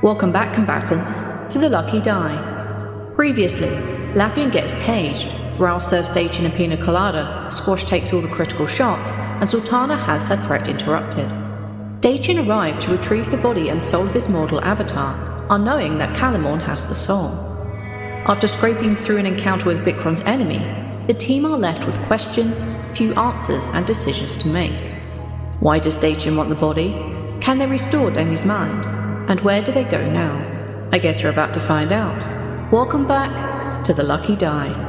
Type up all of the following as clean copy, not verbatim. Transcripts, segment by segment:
Welcome back, combatants, to the Lucky Die. Previously, Laffian gets caged, Rhal serves Dacian a pina colada, Squash takes all the critical shots, and Zaltanna has her threat interrupted. Dacian arrived to retrieve the body and soul of his mortal avatar, unknowing that Calamorn has the soul. After scraping through an encounter with Bikron's enemy, the team are left with questions, few answers, and decisions to make. Why does Dacian want the body? Can they restore Demi's mind? And where do they go now? I guess you're about to find out. Welcome back to the Lucky Die.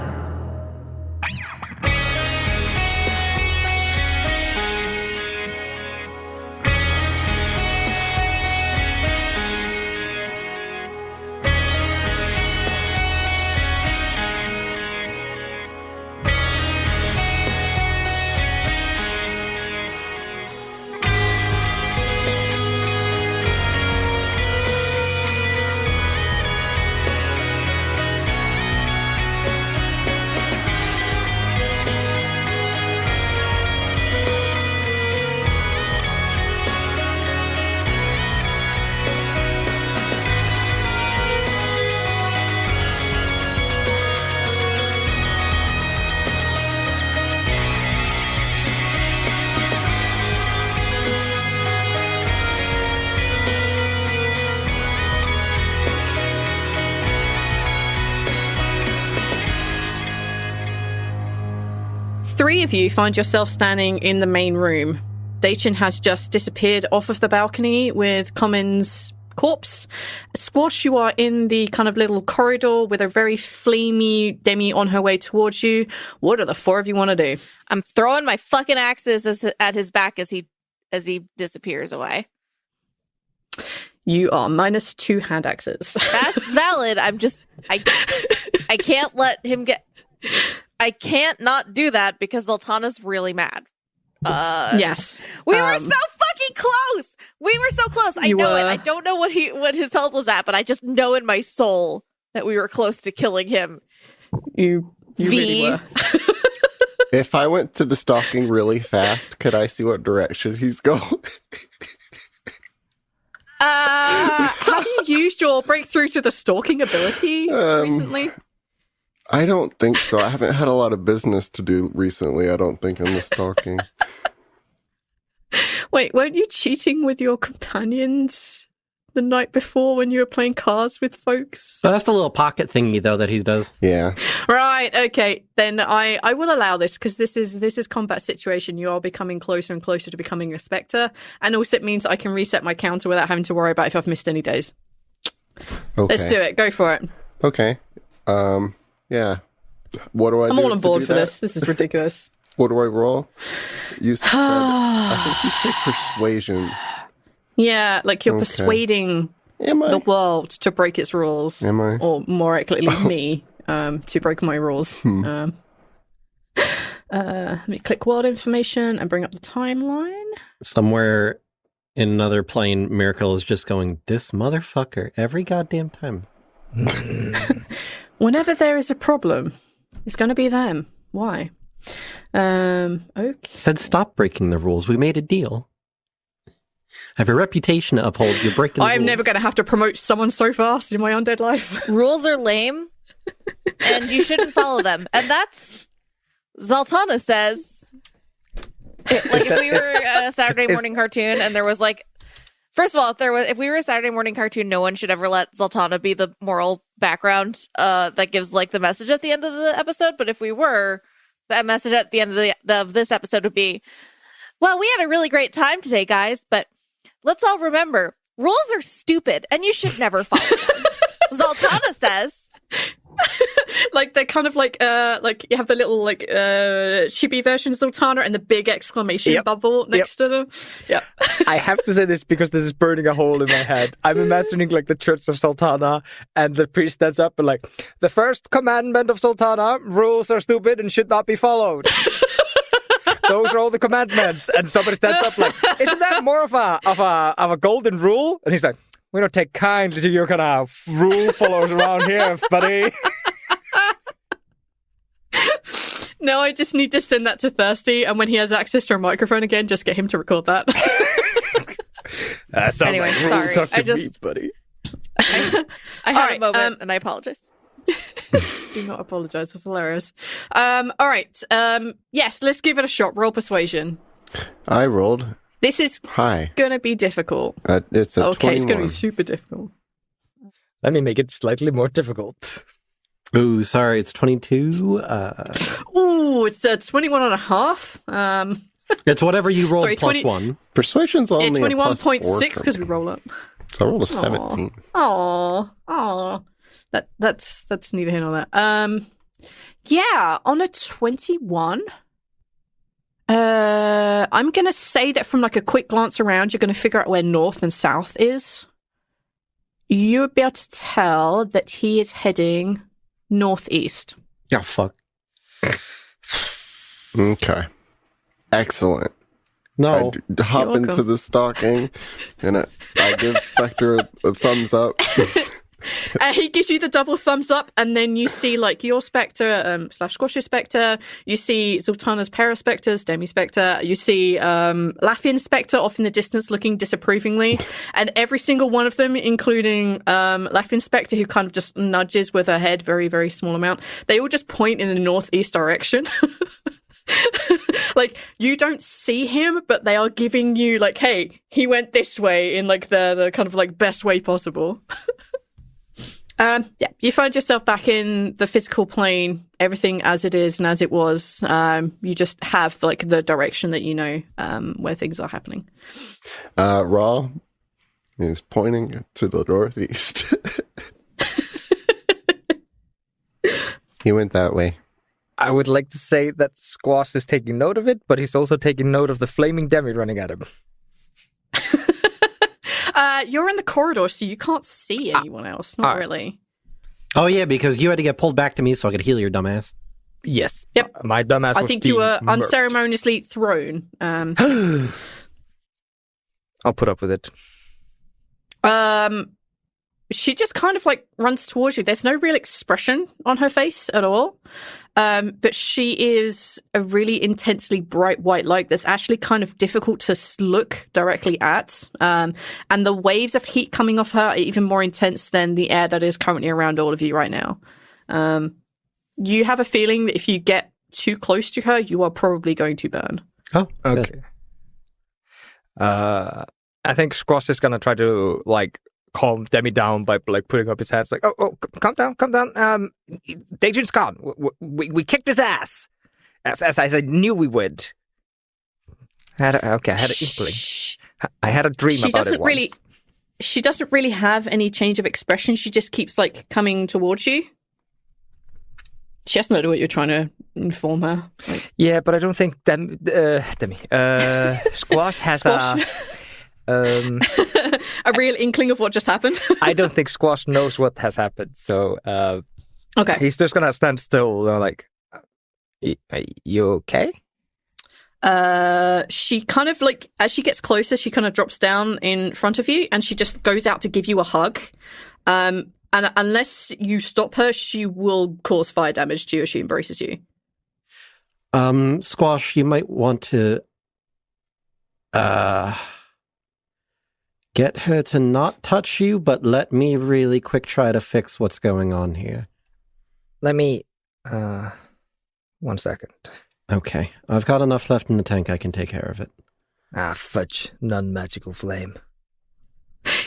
Three of you find yourself standing in the main room. Dacian has just disappeared off of the balcony with Common's corpse. Squash, you are in the kind of little corridor with a very flamey Demi on her way towards you. What do the four of you want to do? I'm throwing my fucking axes at his back as he disappears away. You are minus 2 hand axes. That's valid. I can't let him get... I can't not do that because Zaltanna's really mad. Yes. We were so fucking close! We were so close! I know it. I don't know what his health was at, but I just know in my soul that we were close to killing him. You really were. If I went to the stalking really fast, could I see what direction he's going? Have you used your breakthrough to the stalking ability recently? I don't think so. I haven't had a lot of business to do recently, I don't think, in the stalking. Wait, weren't you cheating with your companions the night before when you were playing cards with folks? Oh, that's the little pocket thingy, though, that he does. Yeah. Right, okay. Then I will allow this, because this is combat situation. You are becoming closer and closer to becoming a Spectre, and also it means I can reset my counter without having to worry about if I've missed any days. Okay. Let's do it. Go for it. Okay. Yeah. What do I do? I'm all on board for that? this. This is ridiculous. What do I roll? You said, I think you said persuasion. Yeah, like you're persuading the world to break its rules. Am I? Or more accurately, me to break my rules. Let me click world information and bring up the timeline. Somewhere in another plane, Miracle is just going, this motherfucker, every goddamn time. Whenever there is a problem, it's going to be them. Why? Okay. Said stop breaking the rules. We made a deal. I have a reputation to uphold. You're breaking the rules. I'm never going to have to promote someone so fast in my undead life. Rules are lame, and you shouldn't follow them. And that's... Zaltanna says... Like, if we were a Saturday morning cartoon and there was, like... First of all, if we were a Saturday morning cartoon, no one should ever let Zaltanna be the moral background that gives like the message at the end of the episode. But if we were, that message at the end of this episode would be, well, we had a really great time today, guys, but let's all remember, rules are stupid and you should never follow them. Zaltanna says... Like they're kind of like you have the little like chibi version of Zaltanna and the big exclamation bubble next to them. Yeah. I have to say this because this is burning a hole in my head. I'm imagining like the Church of Zaltanna and the priest stands up and like, the first commandment of Zaltanna, rules are stupid and should not be followed. Those are all the commandments. And somebody stands up like, isn't that more of a golden rule? And he's like, we don't take kindly to your kind of rule followers around here, buddy. No, I just need to send that to Thirsty, and when he has access to a microphone again, just get him to record that. That sounds Anyway, like rule sorry. talk to I just- me, buddy. I had All right, a moment, and I apologize. Do not apologize. That's hilarious. All right. Yes, let's give it a shot. Roll persuasion. I rolled This is high. gonna be difficult. It's a Okay, it's gonna 21. be super difficult. Let me make it slightly more difficult. Ooh, sorry, it's 22. Ooh, it's a 21 and a half. It's whatever you rolled Sorry, plus 20 one. Persuasion's only It's a plus 4 21.6 for because we me. roll up. So I rolled a 17. Aw. That's neither here nor there. Yeah, on a 21. I'm gonna say that from like a quick glance around, you're gonna figure out where north and south is. You would be able to tell that he is heading northeast. Oh, fuck. Okay. Excellent. No. I hop You're into welcome. the stocking and I give Spectre a thumbs up. He gives you the double thumbs up, and then you see like your Spectre / Squash's Spectre. You see Zaltanna's pair of Spectres, Demi Spectre. You see Lafian's Spectre off in the distance looking disapprovingly. And every single one of them, including Lafian's Spectre, who kind of just nudges with her head, very, very small amount, they all just point in the northeast direction. Like, you don't see him, but they are giving you like, hey, he went this way in like the kind of like best way possible. Yeah, you find yourself back in the physical plane, everything as it is and as it was. You just have like the direction that you know where things are happening. Rhal is pointing to the northeast. He went that way. I would like to say that Squash is taking note of it, but he's also taking note of the flaming demi running at him. You're in the corridor, so you can't see anyone else. Not really. Oh, yeah, because you had to get pulled back to me so I could heal your dumbass. Yes. Yep. My dumbass I was think you were being murked. unceremoniously thrown. I'll put up with it. She just kind of like runs towards you. There's no real expression on her face at all. But she is a really intensely bright white light that's actually kind of difficult to look directly at. And the waves of heat coming off her are even more intense than the air that is currently around all of you right now. You have a feeling that if you get too close to her, you are probably going to burn. Oh, Okay. good. I think Squash is gonna try to like calm Demi down by like putting up his hands, like, "Oh, calm down. Dajan's gone. We kicked his ass, as I knew we would." I had an inkling. I had a dream about it once. She doesn't really have any change of expression. She just keeps like coming towards you. She has no idea what you're trying to inform her. Like, Yeah, but I don't think Squash has a real inkling of what just happened. I don't think Squash knows what has happened, so Okay. he's just gonna stand still, like, "Are you okay?" She kind of like, as she gets closer, she kind of drops down in front of you and she just goes out to give you a hug. And unless you stop her, she will cause fire damage to you as she embraces you. Squash, you might want to get her to not touch you, but let me really quick try to fix what's going on here. Let me 1 second. Okay, I've got enough left in the tank. I can take care of it. Ah, fudge. Non-magical flame.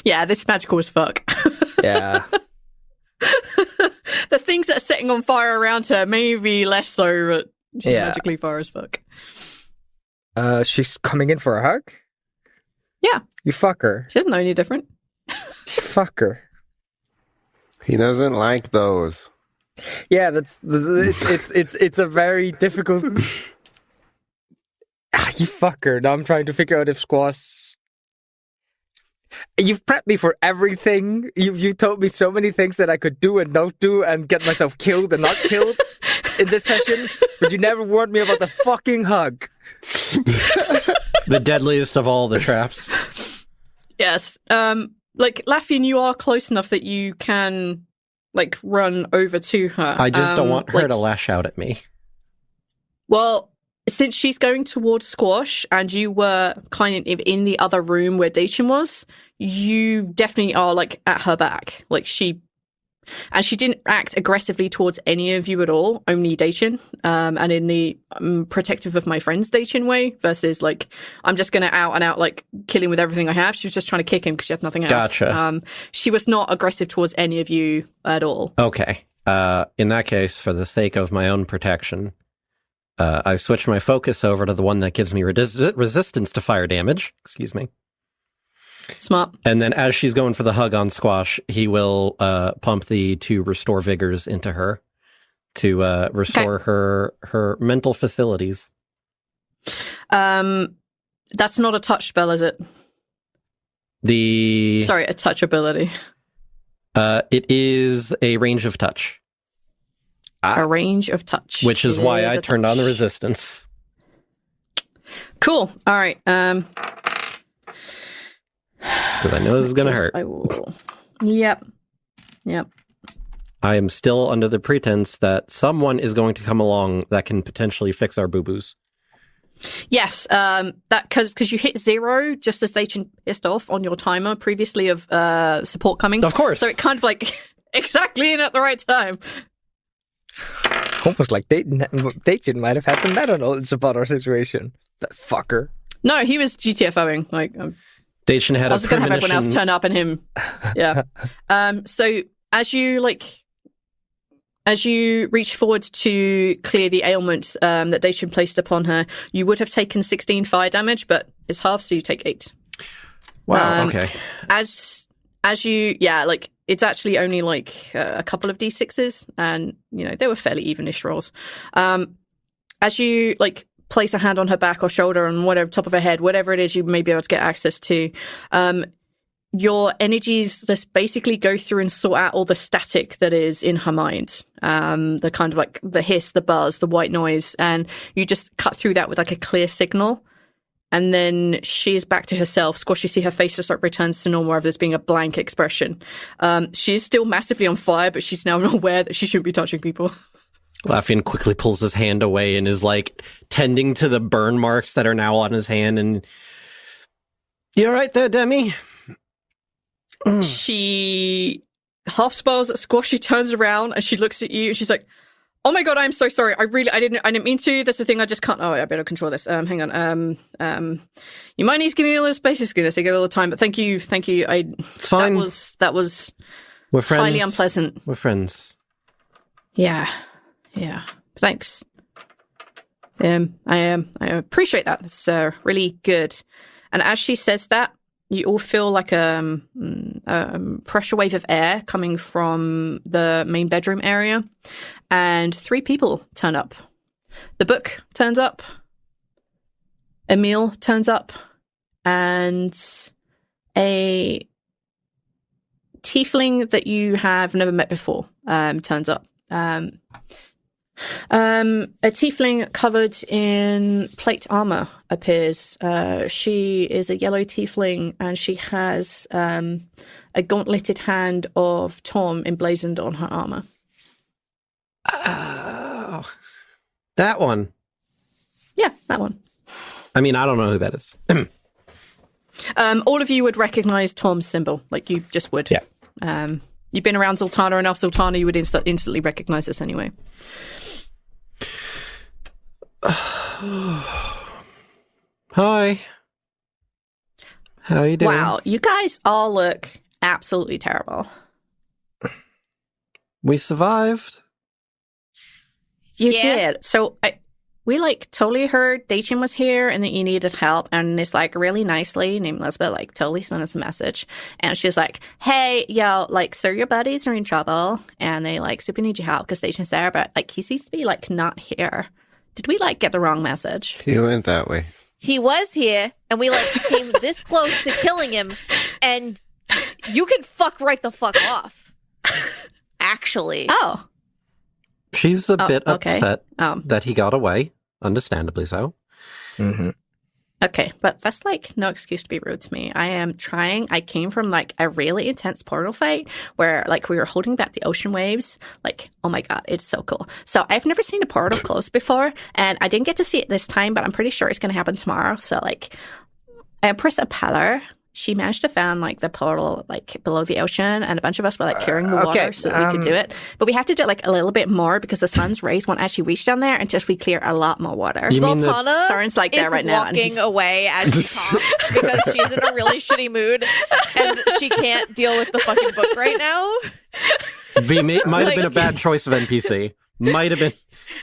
Yeah, this magical as fuck. Yeah. The things that are setting on fire around her, maybe less so, but she's magically fire as fuck. She's coming in for a hug? Yeah. You fuck her. She doesn't know any different. You fuck her. He doesn't like those. Yeah, it's a very difficult. You fuck her. Now I'm trying to figure out if Squash. You've prepped me for everything. You've told me so many things that I could do and not do and get myself killed and not killed in this session, but you never warned me about the fucking hug. The deadliest of all the traps. Yes. Like, Lafian, you are close enough that you can, like, run over to her. I just don't want her to lash out at me. Well, since she's going towards Squash and you were kind of in the other room where Dacian was, you definitely are like at her back. Like she didn't act aggressively towards any of you at all, only Dacian, and in the protective of my friends Dacian way versus like, I'm just going to out and out like killing with everything I have. She was just trying to kick him because she had nothing else. Gotcha. She was not aggressive towards any of you at all. Okay. In that case, for the sake of my own protection, I switch my focus over to the one that gives me resistance to fire damage. Excuse me. Smart. And then as she's going for the hug on Squash, he will pump the 2 restore vigors into her to restore her mental facilities. That's not a touch spell, is it? Sorry, a touch ability. It is a range of touch. A range of touch. Which is why I turned on the resistance. Cool. All right. Because I know this is going to hurt. I will. Yep. I am still under the pretense that someone is going to come along that can potentially fix our boo-boos. Yes, that because you hit 0 just as Dacian pissed off on your timer previously of support coming. Of course. So it kind of like exactly in at the right time. Almost like Dacian might have had some meta knowledge about our situation. That fucker. No, he was GTFOing. Like, Dacian had I was going to have everyone else turn up and him. Yeah. So as you reach forward to clear the ailment that Dacian placed upon her, you would have taken 16 fire damage, but it's half, so you take 8. Wow. Okay. As you, it's actually only like a couple of d6s, and they were fairly evenish rolls. As you place a hand on her back or shoulder and whatever, top of her head, whatever it is you may be able to get access to, your energies just basically go through and sort out all the static that is in her mind. The kind of like the hiss, the buzz, the white noise, and you just cut through that with like a clear signal. And then she is back to herself. Squash, you see her face just returns to normal, rather than being a blank expression. She is still massively on fire, but she's now aware that she shouldn't be touching people. Laffian quickly pulls his hand away and is tending to the burn marks that are now on his hand. And you all right there, Demi? She half smiles at Squash. She turns around and she looks at you and she's like, "Oh my god, I'm so sorry. I didn't mean to. That's the thing. I just can't. Oh, I better control this. Hang on. You might need to give me a little space. It's gonna take a little time, but thank you. It's fine. That was We're friends. highly unpleasant. We're friends. Yeah. Thanks. I appreciate that. It's really good." And as she says that, you all feel like a pressure wave of air coming from the main bedroom area, and 3 people turn up. The book turns up, Emil turns up, and a tiefling that you have never met before turns up. A tiefling covered in plate armor appears. She is a yellow tiefling, and she has a gauntleted hand of Tom emblazoned on her armor. Oh, that one. Yeah, that one. I mean, I don't know who that is. All of you would recognize Tom's symbol, like you just would. Yeah. You've been around Zaltanna enough. Zaltanna, you would instantly recognize this anyway. Hi. How are you doing? Wow, you guys all look absolutely terrible. We survived. You Yeah. did. So we totally heard Dacian was here and that you needed help, and this really nicely named Elizabeth totally sent us a message, and she's like, "Hey, yo, so your buddies are in trouble and they super need your help because Dacian's there, but he seems to be not here. Did we get the wrong message?" He went that way. He was here, and we came this close to killing him, and you can fuck right the fuck off. Actually. Oh. She's a bit okay. upset that he got away, understandably so. Mm-hmm. Okay, but that's like no excuse to be rude to me. I am trying. I came from like a really intense portal fight where like we were holding back the ocean waves. Like, oh my god, it's so cool. So I've never seen a portal close before, and I didn't get to see it this time, but I'm pretty sure it's going to happen tomorrow. So like, Empress Apellar, she managed to find like the portal like below the ocean, and a bunch of us were like clearing the water so that we could do it. But we have to do it like a little bit more because the sun's rays won't actually reach down there until we clear a lot more water. Zaltanna Soren's like there right now, walking away as she talks because she's in a really shitty mood and she can't deal with the fucking book right now. V might have been a bad choice of NPC. Might have been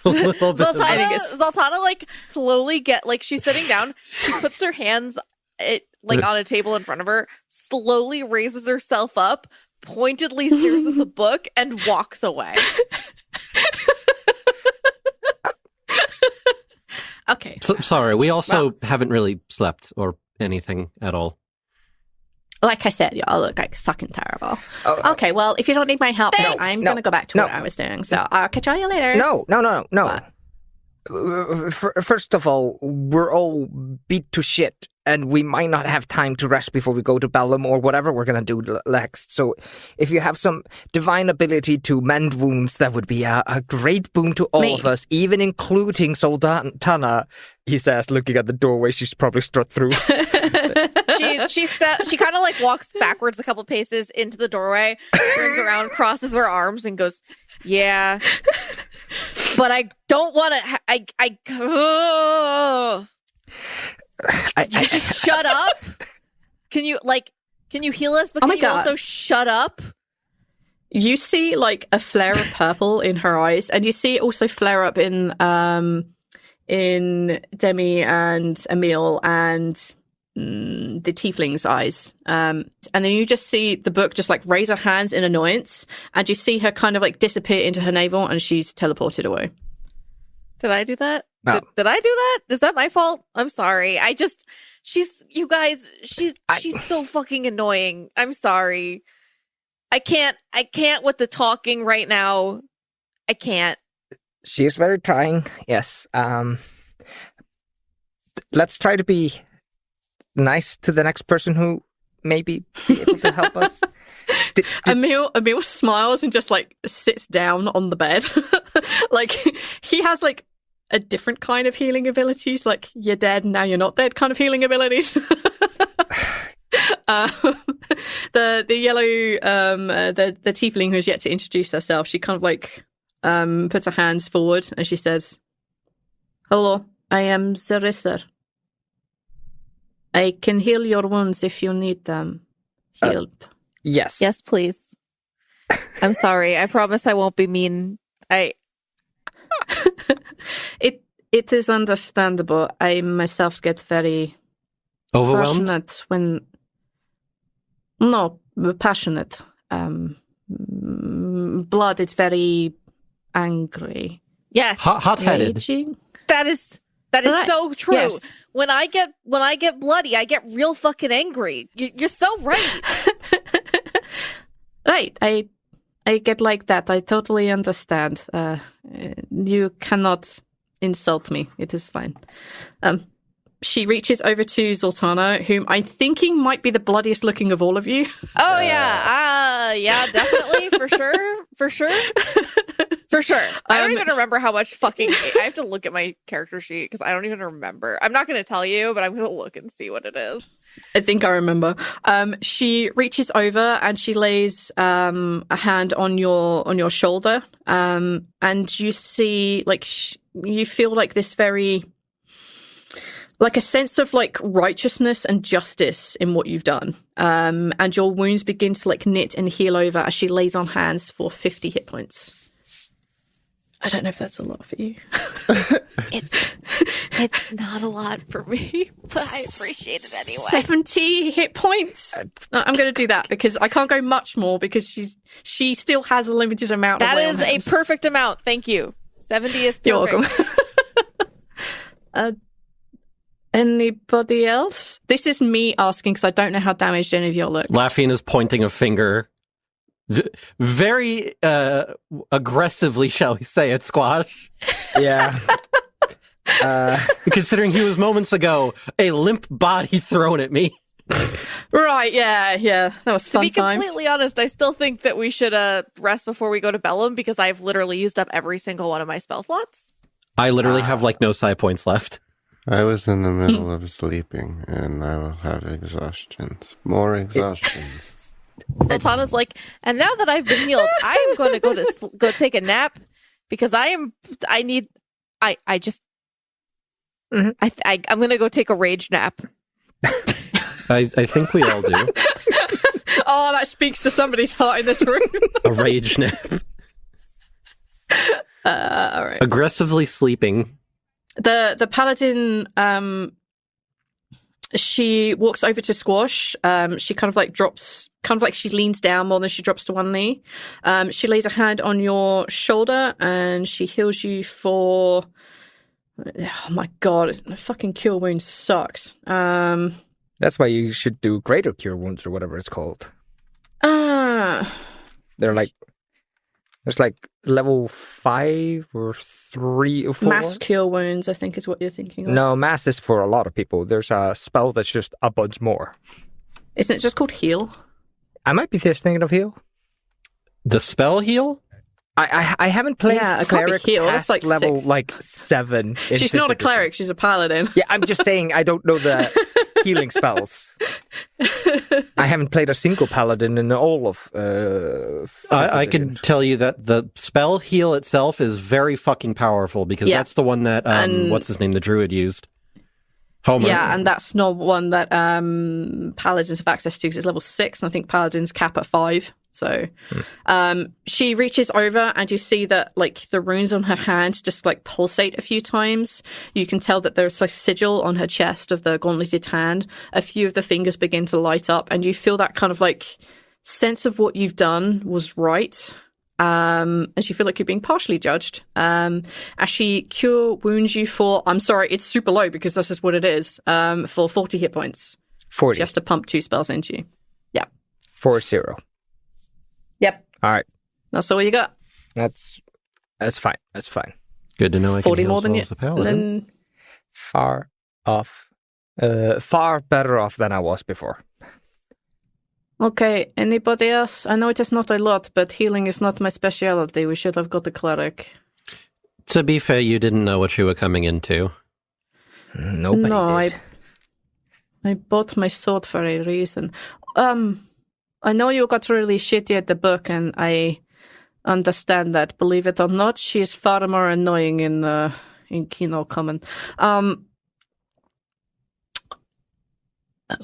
a little bit. Zaltanna like slowly she's sitting down. She puts her hands on a table in front of her, slowly raises herself up, pointedly stares at the book, and walks away. Okay. Sorry, we also haven't really slept or anything at all. Like I said, y'all look like fucking terrible. Okay, well, if you don't need my help, I'm going to go back to what I was doing. So I'll catch you later. No. First of all, we're all beat to shit, and we might not have time to rest before we go to Bellum or whatever we're going to do next. So if you have some divine ability to mend wounds, that would be a great boon to all of us, even including Zaltanna, he says, looking at the doorway she's probably strut through. She kind of like walks backwards a couple paces into the doorway, turns around, crosses her arms, and goes, "Yeah, but I don't want to. Just shut up. Can you heal us? But can you also shut up?" You see like a flare of purple in her eyes, and you see it also flare up in Demi and Emil and the tiefling's eyes. And then you just see the book just like raise her hands in annoyance, and you see her kind of like disappear into her navel, and she's teleported away. Did I do that? No. Did I do that? Is that my fault? I'm sorry. She's so fucking annoying. I'm sorry. I can't with the talking right now. I can't. She is very trying, yes. Let's try to be nice to the next person who maybe be able to help us. Emil smiles and just like sits down on the bed. Like he has like a different kind of healing abilities, like you're dead, now you're not dead kind of healing abilities. The yellow the tiefling who's yet to introduce herself, she kind of like puts her hands forward and she says, "Hello, I am Zarissa. I can heal your wounds if you need them healed." Yes. Yes, please. I'm sorry. I promise I won't be mean. It is understandable. I myself get very Overwhelmed? Passionate. Blood is very angry. Yes. Hot-headed. Raging. That is Right. so true. Yes. When I get bloody, I get real fucking angry. You're so right. Right. I get like that. I totally understand. You cannot insult me. It is fine. She reaches over to Zaltanna, whom I'm thinking might be the bloodiest looking of all of you. Oh yeah, definitely, for sure. I don't even remember how much fucking. I have to look at my character sheet because I don't even remember. I'm not going to tell you, but I'm going to look and see what it is. I think I remember. She reaches over and she lays a hand on your shoulder, and you see like you feel like this very. Like a sense of like righteousness and justice in what you've done. And your wounds begin to like knit and heal over as she lays on hands for 50 hit points. I don't know if that's a lot for you. It's not a lot for me, but I appreciate it anyway. 70 hit points. I'm going to do that because I can't go much more because she still has a limited amount. That of is a perfect amount. Thank you. 70 is perfect. You're welcome. Anybody else? This is me asking because I don't know how damaged any of you look. Laffin is pointing a finger very aggressively, shall we say, at Squash. Yeah. Considering he was moments ago a limp body thrown at me. Right, yeah. That was To fun be times. completely honest, I still think that we should rest before we go to Bellum because I've literally used up every single one of my spell slots. I literally have like no psi points left. I was in the middle of sleeping, and I will have exhaustions. More exhaustions. Zaltanna's like, and now that I've been healed, I am going to go take a nap because I'm going to go take a rage nap. I think we all do. Oh, that speaks to somebody's heart in this room. A rage nap. All right. Aggressively sleeping. The paladin, she walks over to Squash. She kind of like drops, kind of like she leans down more than she drops to one knee. She lays a hand on your shoulder and she heals you for. Oh my god! Fucking cure wounds sucks. That's why you should do greater cure wounds or whatever it's called. They're like. There's like level 5 or 3 or 4. Mass cure wounds, I think, is what you're thinking of. No, mass is for a lot of people. There's a spell that's just a bunch more. Isn't it just called heal? I might be just thinking of heal. The spell heal? I haven't played Yeah, it can't be cleric heal. past That's like level 6. like 7. in She's 5th not a edition. cleric, she's a paladin. Yeah, I'm just saying I don't know the healing spells. I haven't played a single paladin in all of. I can tell you that the spell heal itself is very fucking powerful because that's the one that what's his name, the druid used. Homer. Yeah, and that's not one that paladins have access to because it's level 6, and I think paladins cap at 5. So she reaches over and you see that like the runes on her hand just like pulsate a few times. You can tell that there's like sigil on her chest of the gauntleted hand. A few of the fingers begin to light up and you feel that kind of like sense of what you've done was right. As you feel like you're being partially judged. As she cure wounds you for, I'm sorry, it's super low because this is what it is, for 40 hit points. 40. She has to pump 2 spells into you. Yeah. 40. Yep. All right. That's all you got. That's fine. That's fine. Good to know. It's I 40 can more heal than you. spells as a paladin. Far better off than I was before. Okay, anybody else? I know it is not a lot, but healing is not my specialty. We should have got a cleric. To be fair, you didn't know what you were coming into. Nobody did. I bought my sword for a reason. I know you got really shitty at the book, and I understand that. Believe it or not, she is far more annoying in Kino Common.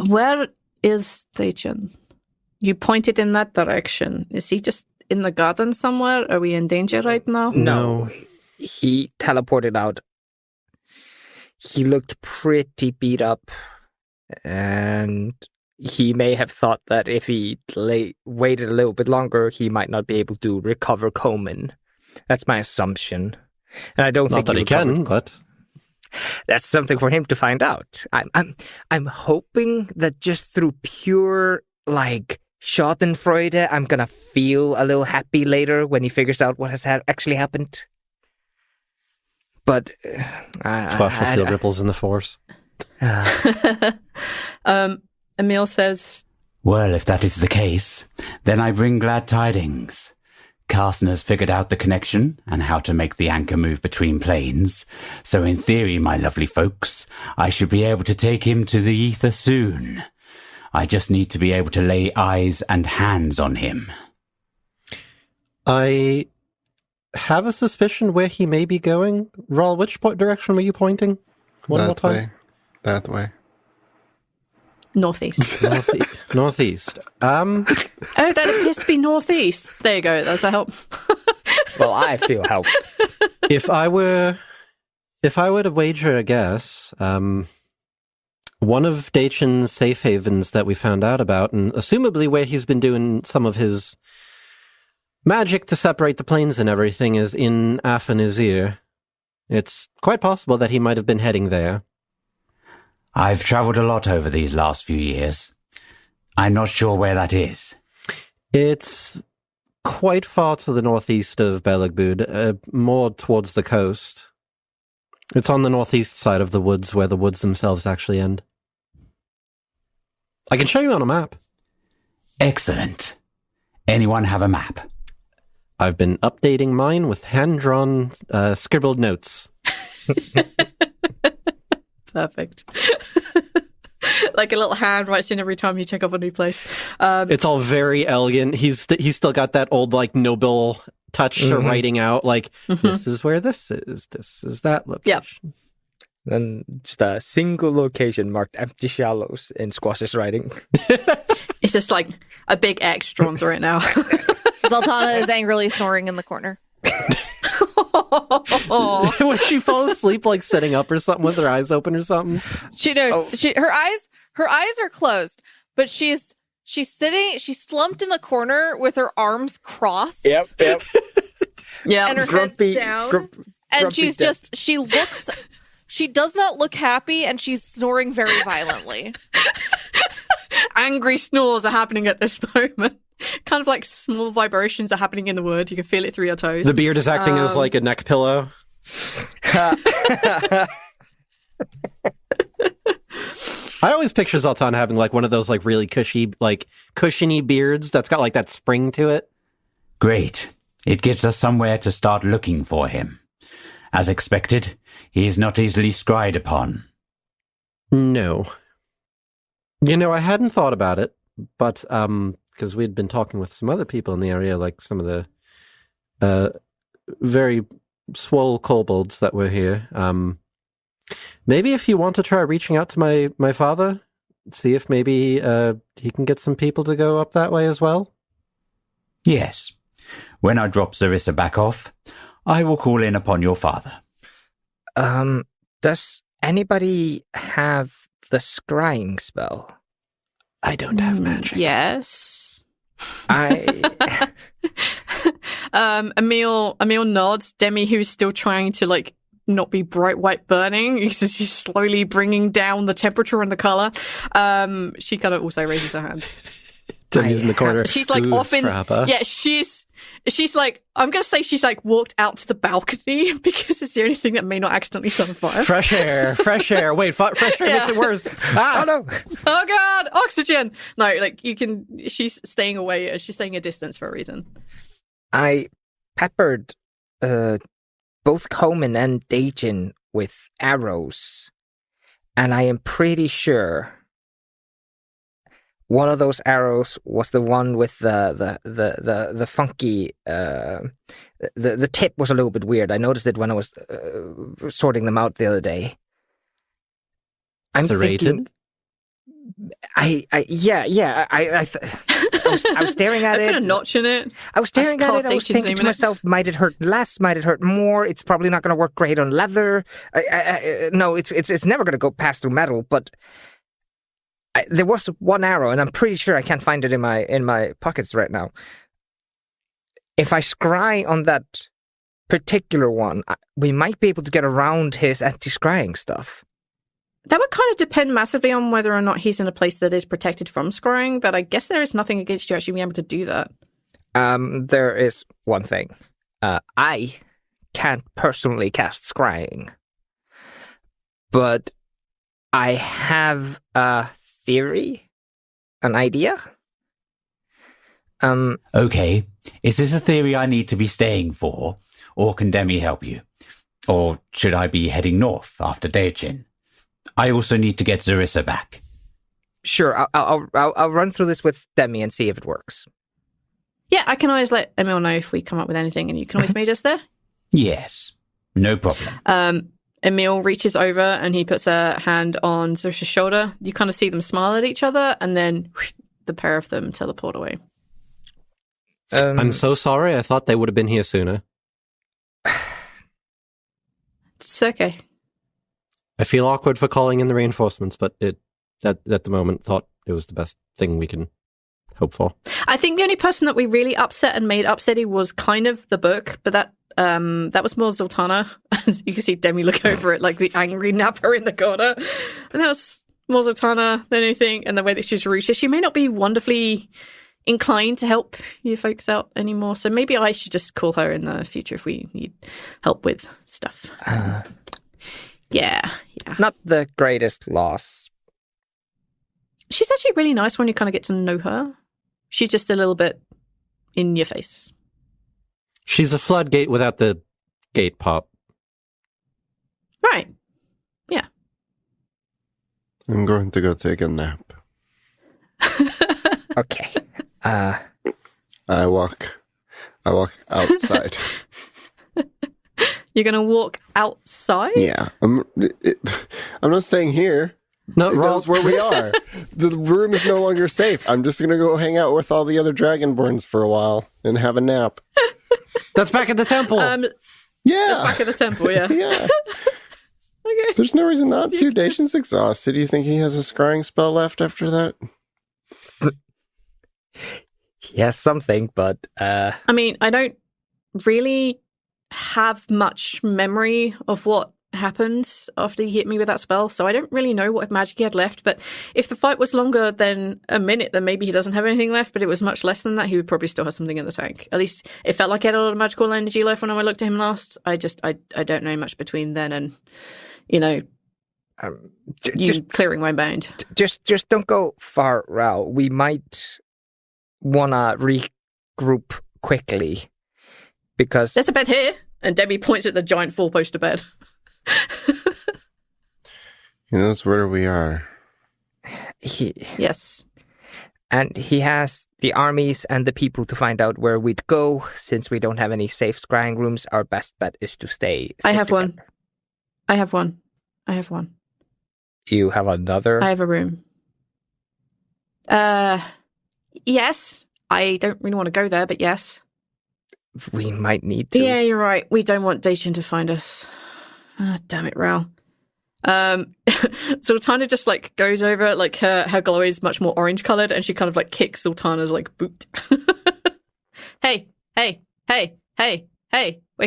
Where is Dachan? You pointed in that direction. Is he just in the garden somewhere? Are we in danger right now? No. He teleported out. He looked pretty beat up. And he may have thought that if he waited a little bit longer, he might not be able to recover Komen. That's my assumption. And I don't Not think that he can, but that's something for him to find out. I'm hoping that just through pure like Schadenfreude, I'm gonna feel a little happy later when he figures out what has actually happened. But Squash will feel ripples in the force. Emil says, Well, if that is the case, then I bring glad tidings. Carson has figured out the connection and how to make the anchor move between planes. So in theory, my lovely folks, I should be able to take him to the ether soon. I just need to be able to lay eyes and hands on him. I have a suspicion where he may be going. Rhal, which direction were you pointing? One more time. That way. northeast. Northeast. Oh, that appears to be northeast. There you go. That's a help. Well, I feel helped. If I were to wager a guess, one of Dachan's safe havens that we found out about, and assumably where he's been doing some of his magic to separate the planes and everything, is in Afanazir. It's quite possible that he might have been heading there. I've travelled a lot over these last few years. I'm not sure where that is. It's quite far to the northeast of Belagbud, more towards the coast. It's on the northeast side of the woods where the woods themselves actually end. I can show you on a map. Excellent. Anyone have a map? I've been updating mine with hand-drawn, scribbled notes. Perfect. Like a little hand writes in every time you check off a new place. It's all very elegant. He's still got that old, like, noble touch to writing out, like, this is where this is that location. Yep. And just a single location marked empty shallows in Squash's writing. It's just like a big X drawn through it now. Zaltanna is angrily snoring in the corner. When she falls asleep, like sitting up or something with her eyes open or something. Her eyes are closed, but she's sitting, she's slumped in the corner with her arms crossed. Yep. Yeah. And her Grumpy, head's down. grumpy And she's dead. she does not look happy, and she's snoring very violently. Angry snores are happening at this moment. Kind of like small vibrations are happening in the wood. You can feel it through your toes. The beard is acting as like a neck pillow. I always picture Zaltanna having like one of those like really cushiony beards that's got like that spring to it. Great. It gives us somewhere to start looking for him. As expected, he is not easily scryed upon. No. You know, I hadn't thought about it, but because we'd been talking with some other people in the area, like some of the very swole kobolds that were here. Maybe if you want to try reaching out to my father, see if maybe he can get some people to go up that way as well. Yes. When I drop Zarissa back off, I will call in upon your father. Does anybody have the scrying spell? I don't have magic. Yes. Emil nods. Demi, who's still trying to like not be bright white burning, she's slowly bringing down the temperature and the color. She kind of also raises her hand. Demi's in the corner. She's like she's like, I'm gonna say she's like walked out to the balcony because it's the only thing that may not accidentally set on fire. Fresh air. Wait, fresh air makes it worse. Ah! Oh no! Oh god, oxygen! No, like she's staying away. She's staying a distance for a reason. I peppered both Coleman and Dajin with arrows, and I am pretty sure one of those arrows was the one with the funky. The tip was a little bit weird. I noticed it when I was sorting them out the other day. I'm Serrated? thinking. I was staring at I put it. a notch in it. I was staring at it. I was thinking to myself, might it hurt less? Might it hurt more? It's probably not going to work great on leather. No, it's never going to go past through metal. But there was one arrow, and I'm pretty sure I can't find it in my pockets right now. If I scry on that particular one, we might be able to get around his anti-scrying stuff. That would kind of depend massively on whether or not he's in a place that is protected from scrying, but I guess there is nothing against you actually being able to do that. There is one thing. I can't personally cast scrying, but I have a theory, an idea. Okay, is this a theory I need to be staying for, or can Demi help you? Or should I be heading north after Dajin? I also need to get Zarissa back. Sure, I'll run through this with Demi and see if it works. Yeah, I can always let Emil know if we come up with anything, and you can always meet us there. Yes, no problem. Emil reaches over and he puts a hand on Zarissa's shoulder. You kind of see them smile at each other, and then the pair of them teleport away. I'm so sorry. I thought they would have been here sooner. It's okay. I feel awkward for calling in the reinforcements, but at the moment thought it was the best thing we can hope for. I think the only person that we really upset and made upsetty was kind of the book, but that was more Zaltanna. You can see Demi look over it like the angry napper in the corner. And that was more Zaltanna than anything, and the way that she's rude. She may not be wonderfully inclined to help you folks out anymore, so maybe I should just call her in the future if we need help with stuff. Yeah. Not the greatest loss. She's actually really nice when you kind of get to know her. She's just a little bit in your face. She's a floodgate without the gate pop. Right. Yeah. I'm going to go take a nap. Okay. I walk outside. You're going to walk outside? Yeah. I'm not staying here. No, That's where we are. The room is no longer safe. I'm just going to go hang out with all the other Dragonborns for a while and have a nap. That's back at the temple. Yeah. That's back at the temple, yeah. Yeah. Okay. There's no reason not to. Dacian's exhausted. Do you think he has a scrying spell left after that? He has something, but I mean, I don't really have much memory of what happened after he hit me with that spell, so I don't really know what magic he had left. But if the fight was longer than a minute, then maybe he doesn't have anything left, but it was much less than that, he would probably still have something in the tank. At least it felt like he had a lot of magical energy left when I looked at him last. I don't know much between then and, you know, just clearing my mind. just don't go far, Rhal. We might wanna regroup quickly because There's a bed here, and Debbie points at the giant four-poster bed. He knows where we are. Yes. And he has the armies and the people to find out where we'd go. Since we don't have any safe scrying rooms, our best bet is to stay I have together. one. I have one. I have one. You have another? I have a room. Yes. I don't really want to go there, but yes. We might need to. Yeah, you're right. We don't want Dacian to find us. Ah, damn it, Rhal. Zaltanna just like goes over, like her glow is much more orange colored, and she kind of like kicks Zaltanna's like boot. Hey, wake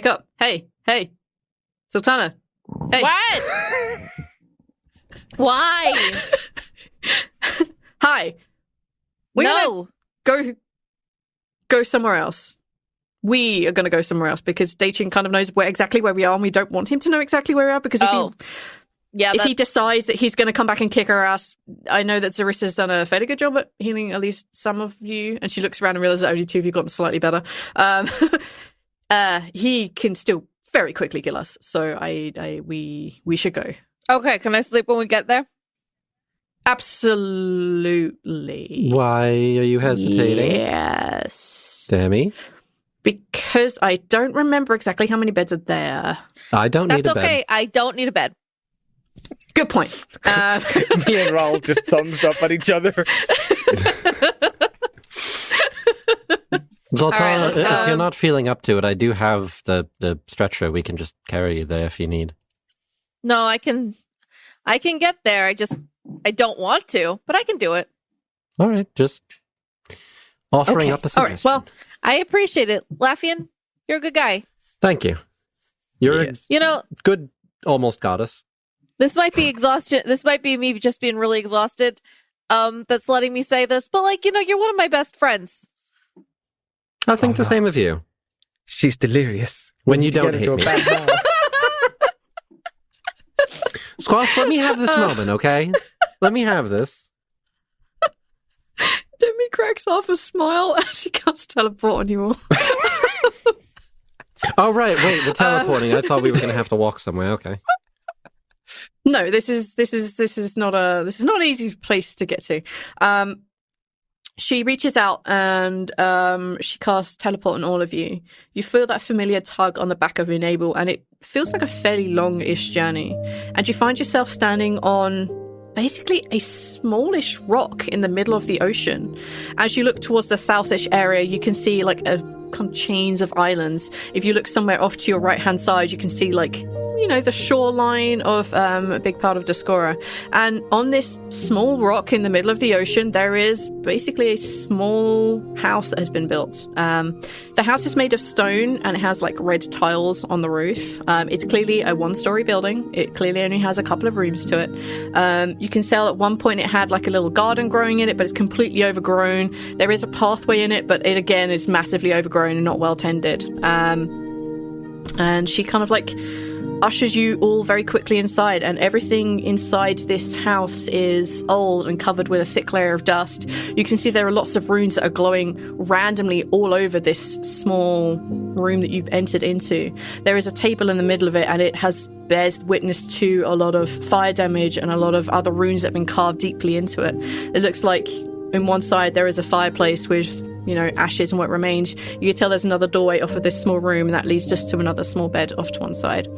up. Hey, Zaltanna. Hey. What? Why? Hi. We're No. gonna go somewhere else. We are going to go somewhere else because Dacian kind of knows exactly where we are, and we don't want him to know exactly where we are because if he decides that he's going to come back and kick our ass, I know that Zarissa's done a fairly good job at healing at least some of you, and she looks around and realizes that only two of you gotten slightly better. He can still very quickly kill us, so we should go. Okay, can I sleep when we get there? Absolutely. Why are you hesitating? Yes. Demi? Because I don't remember exactly how many beds are there. I don't need That's a bed. okay. I don't need a bed. Good point. Me and Rhal just thumbs up at each other. Zaltanna, All right, let's if go. you're not feeling up to it, I do have the stretcher. We can just carry you there if you need. No, I can get there. I don't want to, but I can do it. All right, just offering Okay. up a All right. suggestion. Well, I appreciate it. Laffian, you're a good guy. Thank you. You're Yes. You know, a good almost goddess. this might be exhaustion. This might be me just being really exhausted. That's letting me say this, but like, you know, you're one of my best friends. I think the no. same of you. She's delirious. When We you need to don't get into hate a me. bad mood. Squash, let me have this moment, okay? Let me have this. Demi cracks off a smile as she can't teleport on you all. Oh, right. Wait, we're teleporting. I thought we were going to have to walk somewhere. Okay. No, this is not an easy place to get to. She reaches out and she casts teleport on all of you. You feel that familiar tug on the back of your navel, and it feels like a fairly long-ish journey. And you find yourself standing on basically a smallish rock in the middle of the ocean. As you look towards the southish area, you can see like a kind of chains of islands. If you look somewhere off to your right-hand side, you can see like, you know, the shoreline of a big part of Discora. And on this small rock in the middle of the ocean, there is basically a small house that has been built. The house is made of stone and it has like red tiles on the roof. It's clearly a one-story building. It clearly only has a couple of rooms to it. You can tell at one point it had like a little garden growing in it, but it's completely overgrown. There is a pathway in it, but it again is massively overgrown and not well tended. And she kind of like ushers you all very quickly inside, and everything inside this house is old and covered with a thick layer of dust. You can see there are lots of runes that are glowing randomly all over this small room that you've entered into. There is a table in the middle of it, and it bears witness to a lot of fire damage and a lot of other runes that have been carved deeply into it. It looks like in one side there is a fireplace with, ashes and what remains. You can tell there's another doorway off of this small room, and that leads just to another small bed off to one side.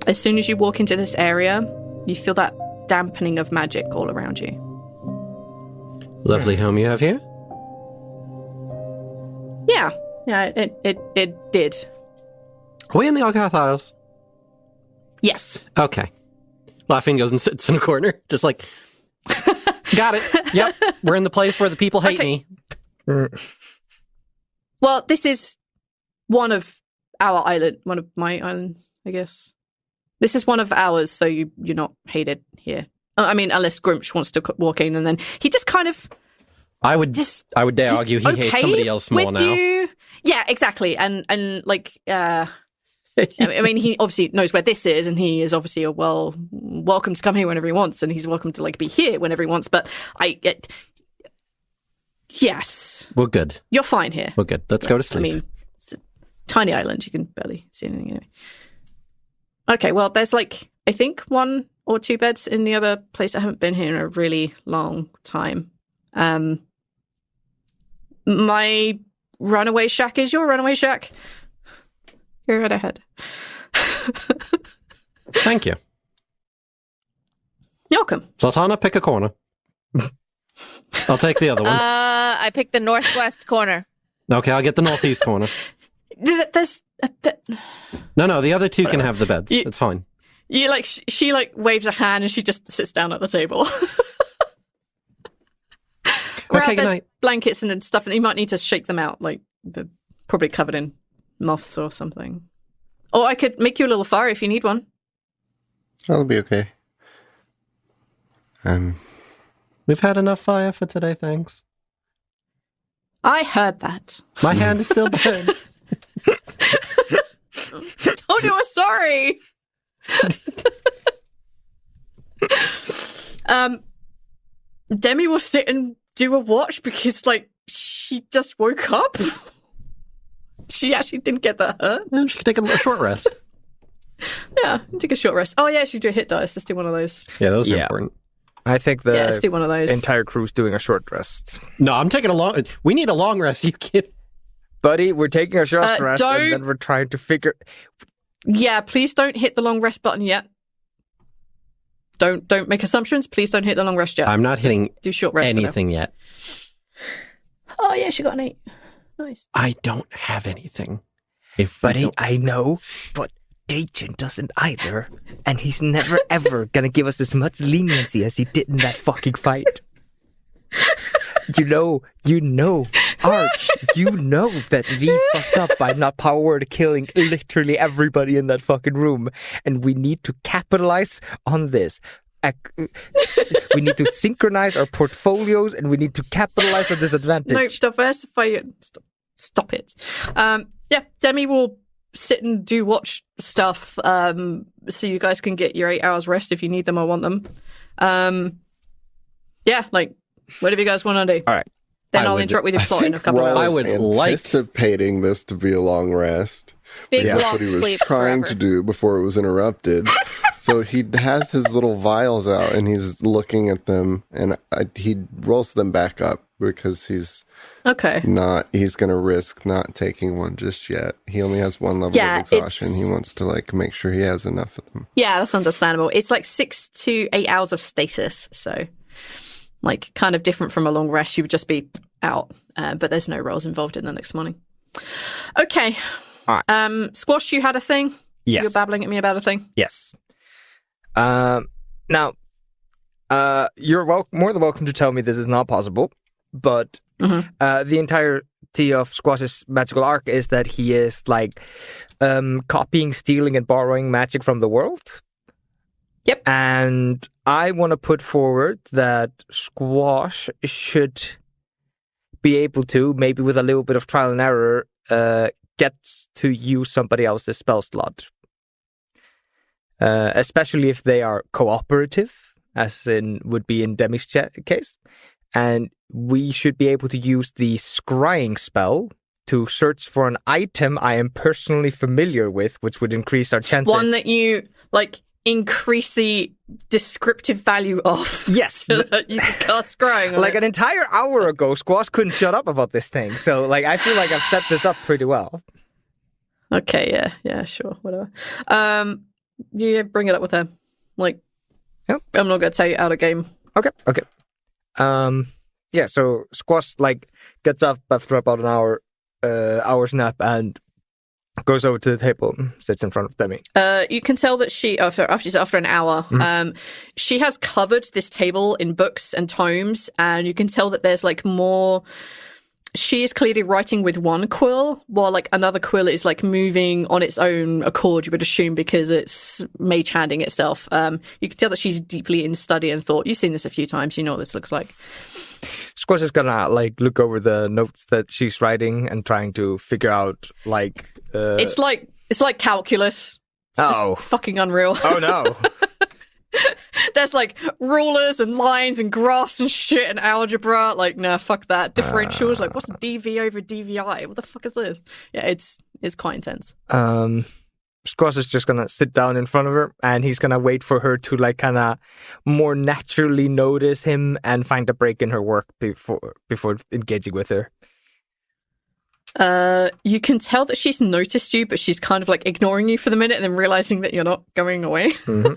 As soon as you walk into this area, you feel that dampening of magic all around you. Lovely home you have here. Yeah, it did. Are we in the Alcath Isles? Yes. Okay. Laughing goes and sits in a corner, just like, got it. Yep, we're in the place where the people hate me. Well, this is one of my islands, I guess. This is one of ours, so you're not hated here. I mean, unless Grimsh wants to walk in, and then he just kind of... I would dare argue he hates somebody else more now. You. Yeah, exactly. And I mean, he obviously knows where this is, and he is obviously welcome to come here whenever he wants, and he's welcome to be here whenever he wants. But yes, we're good. You're fine here. We're good. Let's go to sleep. I mean, it's a tiny island; you can barely see anything anyway. Okay, well, there's I think 1 or 2 beds in the other place. I haven't been here in a really long time. My runaway shack is your runaway shack. You're right ahead. Thank you. You're welcome. Zaltanna, pick a corner. I'll take the other one. I picked the northwest corner. Okay, I'll get the northeast corner. There's a bit... No, the other 2 can have the beds. It's fine. You she waves a hand and she just sits down at the table. Okay, good night. Blankets and stuff, and you might need to shake them out. They're probably covered in moths or something. Or I could make you a little fire if you need one. That'll be okay. We've had enough fire for today, thanks. I heard that. My hand is still burned. Told you I was sorry. Demi will sit and do a watch because, she just woke up. She actually didn't get that hurt. She could take a short rest. Yeah, take a short rest. Oh, yeah, she do a hit dice. Let's do one of those. Yeah, those are important. I think let's do one of those. Entire crew's doing a short rest. No, I'm taking a long... We need a long rest, you kid. Buddy, we're taking a short rest, and then we're trying to figure... Yeah, please don't hit the long rest button yet. Don't make assumptions. Please don't hit the long rest yet. I'm not hitting do short rest anything yet. Oh, yeah, she got an 8. Nice. I don't have anything. Buddy, I know, but Dachin doesn't either. And he's never, ever going to give us as much leniency as he did in that fucking fight. You know, Arch, you know that we fucked up by not power word killing literally everybody in that fucking room. And we need to capitalize on this. We need to synchronize our portfolios, and we need to capitalize on this advantage. No, diversify it. Stop it. Yeah, Demi will sit and do watch stuff so you guys can get your 8 hours rest if you need them or want them. Yeah, whatever you guys want to do. All right. Then I'll interrupt with your plot in a couple of hours. I would anticipating this to be a long rest. Big That's long what he was sleep trying forever. to do before it was interrupted. So he has his little vials out and he's looking at them, and he rolls them back up because he's Okay. he's going to risk not taking one just yet. He only has 1 level of exhaustion. He wants to make sure he has enough of them. Yeah, that's understandable. It's 6 to 8 hours of stasis, so kind of different from a long rest. You would just be out, but there's no rolls involved in the next morning. Okay. All right. Squash, you had a thing? Yes. You're babbling at me about a thing? Yes. Now, you're more than welcome to tell me this is not possible, but the entirety of Squash's magical arc is that he is copying, stealing, and borrowing magic from the world. Yep. And I want to put forward that Squash should be able to, maybe with a little bit of trial and error, get to use somebody else's spell slot. especially if they are cooperative, as in would be in Demi's case. And we should be able to use the scrying spell to search for an item I am personally familiar with, which would increase our chances. One that you, like, increase the descriptive value of. Yes. So that you can cast scrying on Like it. an entire hour ago, Squash couldn't shut up about this thing. So, like, I feel like I've set this up pretty well. Okay, yeah, sure, whatever. You bring it up with her. Like, Yep. I'm not going to tell you out of game. Okay. Yeah, so Squash, like, gets up after about an hour's nap and goes over to the table, sits in front of Demi. You can tell that after an hour, she has covered this table in books and tomes, and you can tell that there's like more. She is clearly writing with one quill, while like another quill is like moving on its own accord, you would assume, because it's mage handing itself. You can tell that she's deeply in study and thought. You've seen this a few times, you know what this looks like. Squash is gonna like look over the notes that she's writing and trying to figure out like It's like calculus. It's just fucking unreal. Oh no. There's like rulers and lines and graphs and shit and algebra. Like, nah, fuck that. Differentials. Like, what's dv over dvi? What the fuck is this? Yeah, it's quite intense. Squash is just gonna sit down in front of her, and he's gonna wait for her to like kind of more naturally notice him and find a break in her work before engaging with her. You can tell that she's noticed you, but she's kind of like ignoring you for the minute and then realizing that you're not going away. Mm-hmm.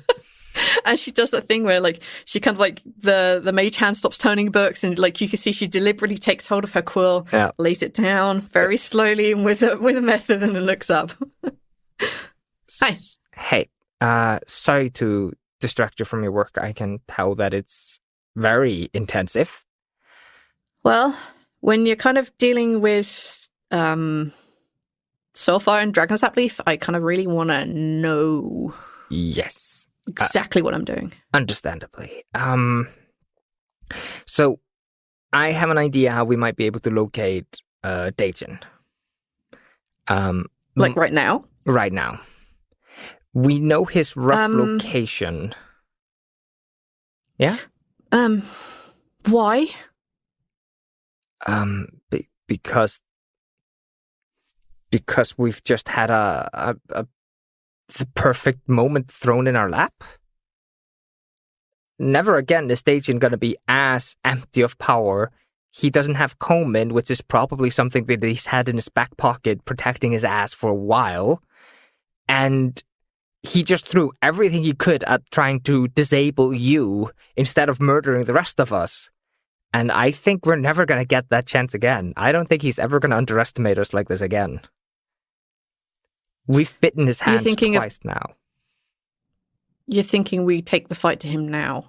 And she does that thing where like she kind of like the mage hand stops turning books, and like you can see she deliberately takes hold of her quill, lays it down very slowly and with a method, and then looks up. Hi. Hey, sorry to distract you from your work. I can tell that it's very intensive. Well, when you're kind of dealing with Soulfire and Dragon Sap Leaf, I kind of really want to know Yes. exactly what I'm doing. Understandably. So I have an idea how we might be able to locate Daijin. Like right now? Right now. We know his rough location. Yeah? Why? Because we've just had the perfect moment thrown in our lap. Never again is Daijin going to be as empty of power. He doesn't have Komen, which is probably something that he's had in his back pocket protecting his ass for a while. And he just threw everything he could at trying to disable you instead of murdering the rest of us. And I think we're never going to get that chance again. I don't think he's ever going to underestimate us like this again. We've bitten his hand twice now. You're thinking we take the fight to him now?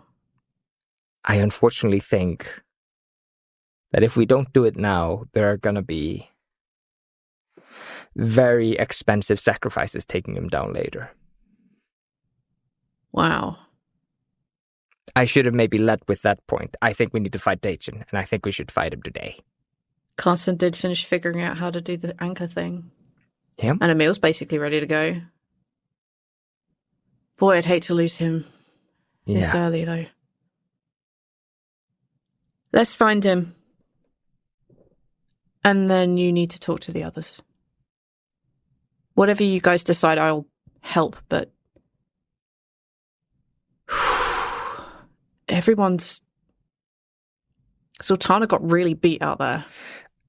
I unfortunately think that if we don't do it now, there are going to be very expensive sacrifices taking him down later. Wow. I should have maybe led with that point. I think we need to fight Daijin, and I think we should fight him today. Carson did finish figuring out how to do the anchor thing. Yeah. And Emil's basically ready to go. Boy, I'd hate to lose him this early, though. Let's find him. And then you need to talk to the others. Whatever you guys decide, I'll help, but everyone's... Zaltanna got really beat out there.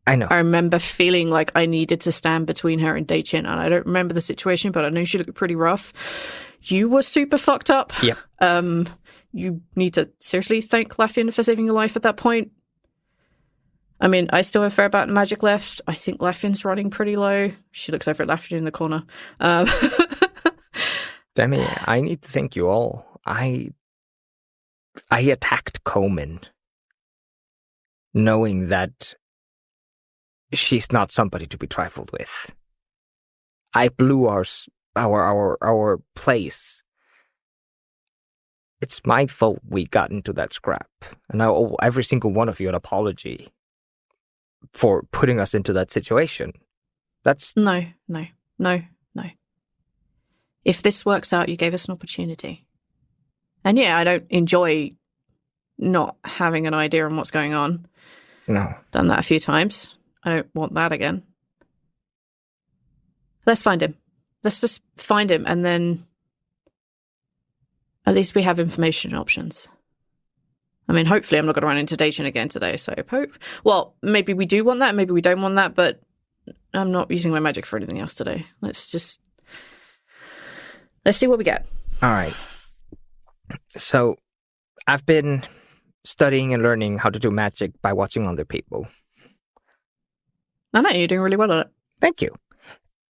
I know. I remember feeling like I needed to stand between her and Daijin, and I don't remember the situation, but I know she looked pretty rough. You were super fucked up. Yep. You need to seriously thank Laffian for saving your life at that point. I mean, I still have a fair amount of magic left. I think Laffian's running pretty low. She looks over at Laffian in the corner. Demi, I need to thank you all. I attacked Komen, knowing that she's not somebody to be trifled with. I blew our place. It's my fault we got into that scrap, and I owe every single one of you an apology for putting us into that situation. That's No. if this works out, you gave us an opportunity. And yeah, I don't enjoy not having an idea on what's going on. No. Done that a few times. I don't want that again. Let's find him. Let's just find him, and then at least we have information options. I mean, hopefully I'm not going to run into Dacian again today, so well, maybe we do want that, maybe we don't want that, but I'm not using my magic for anything else today. Let's see what we get. All right. So, I've been studying and learning how to do magic by watching other people. I know, you're doing really well at it. Thank you.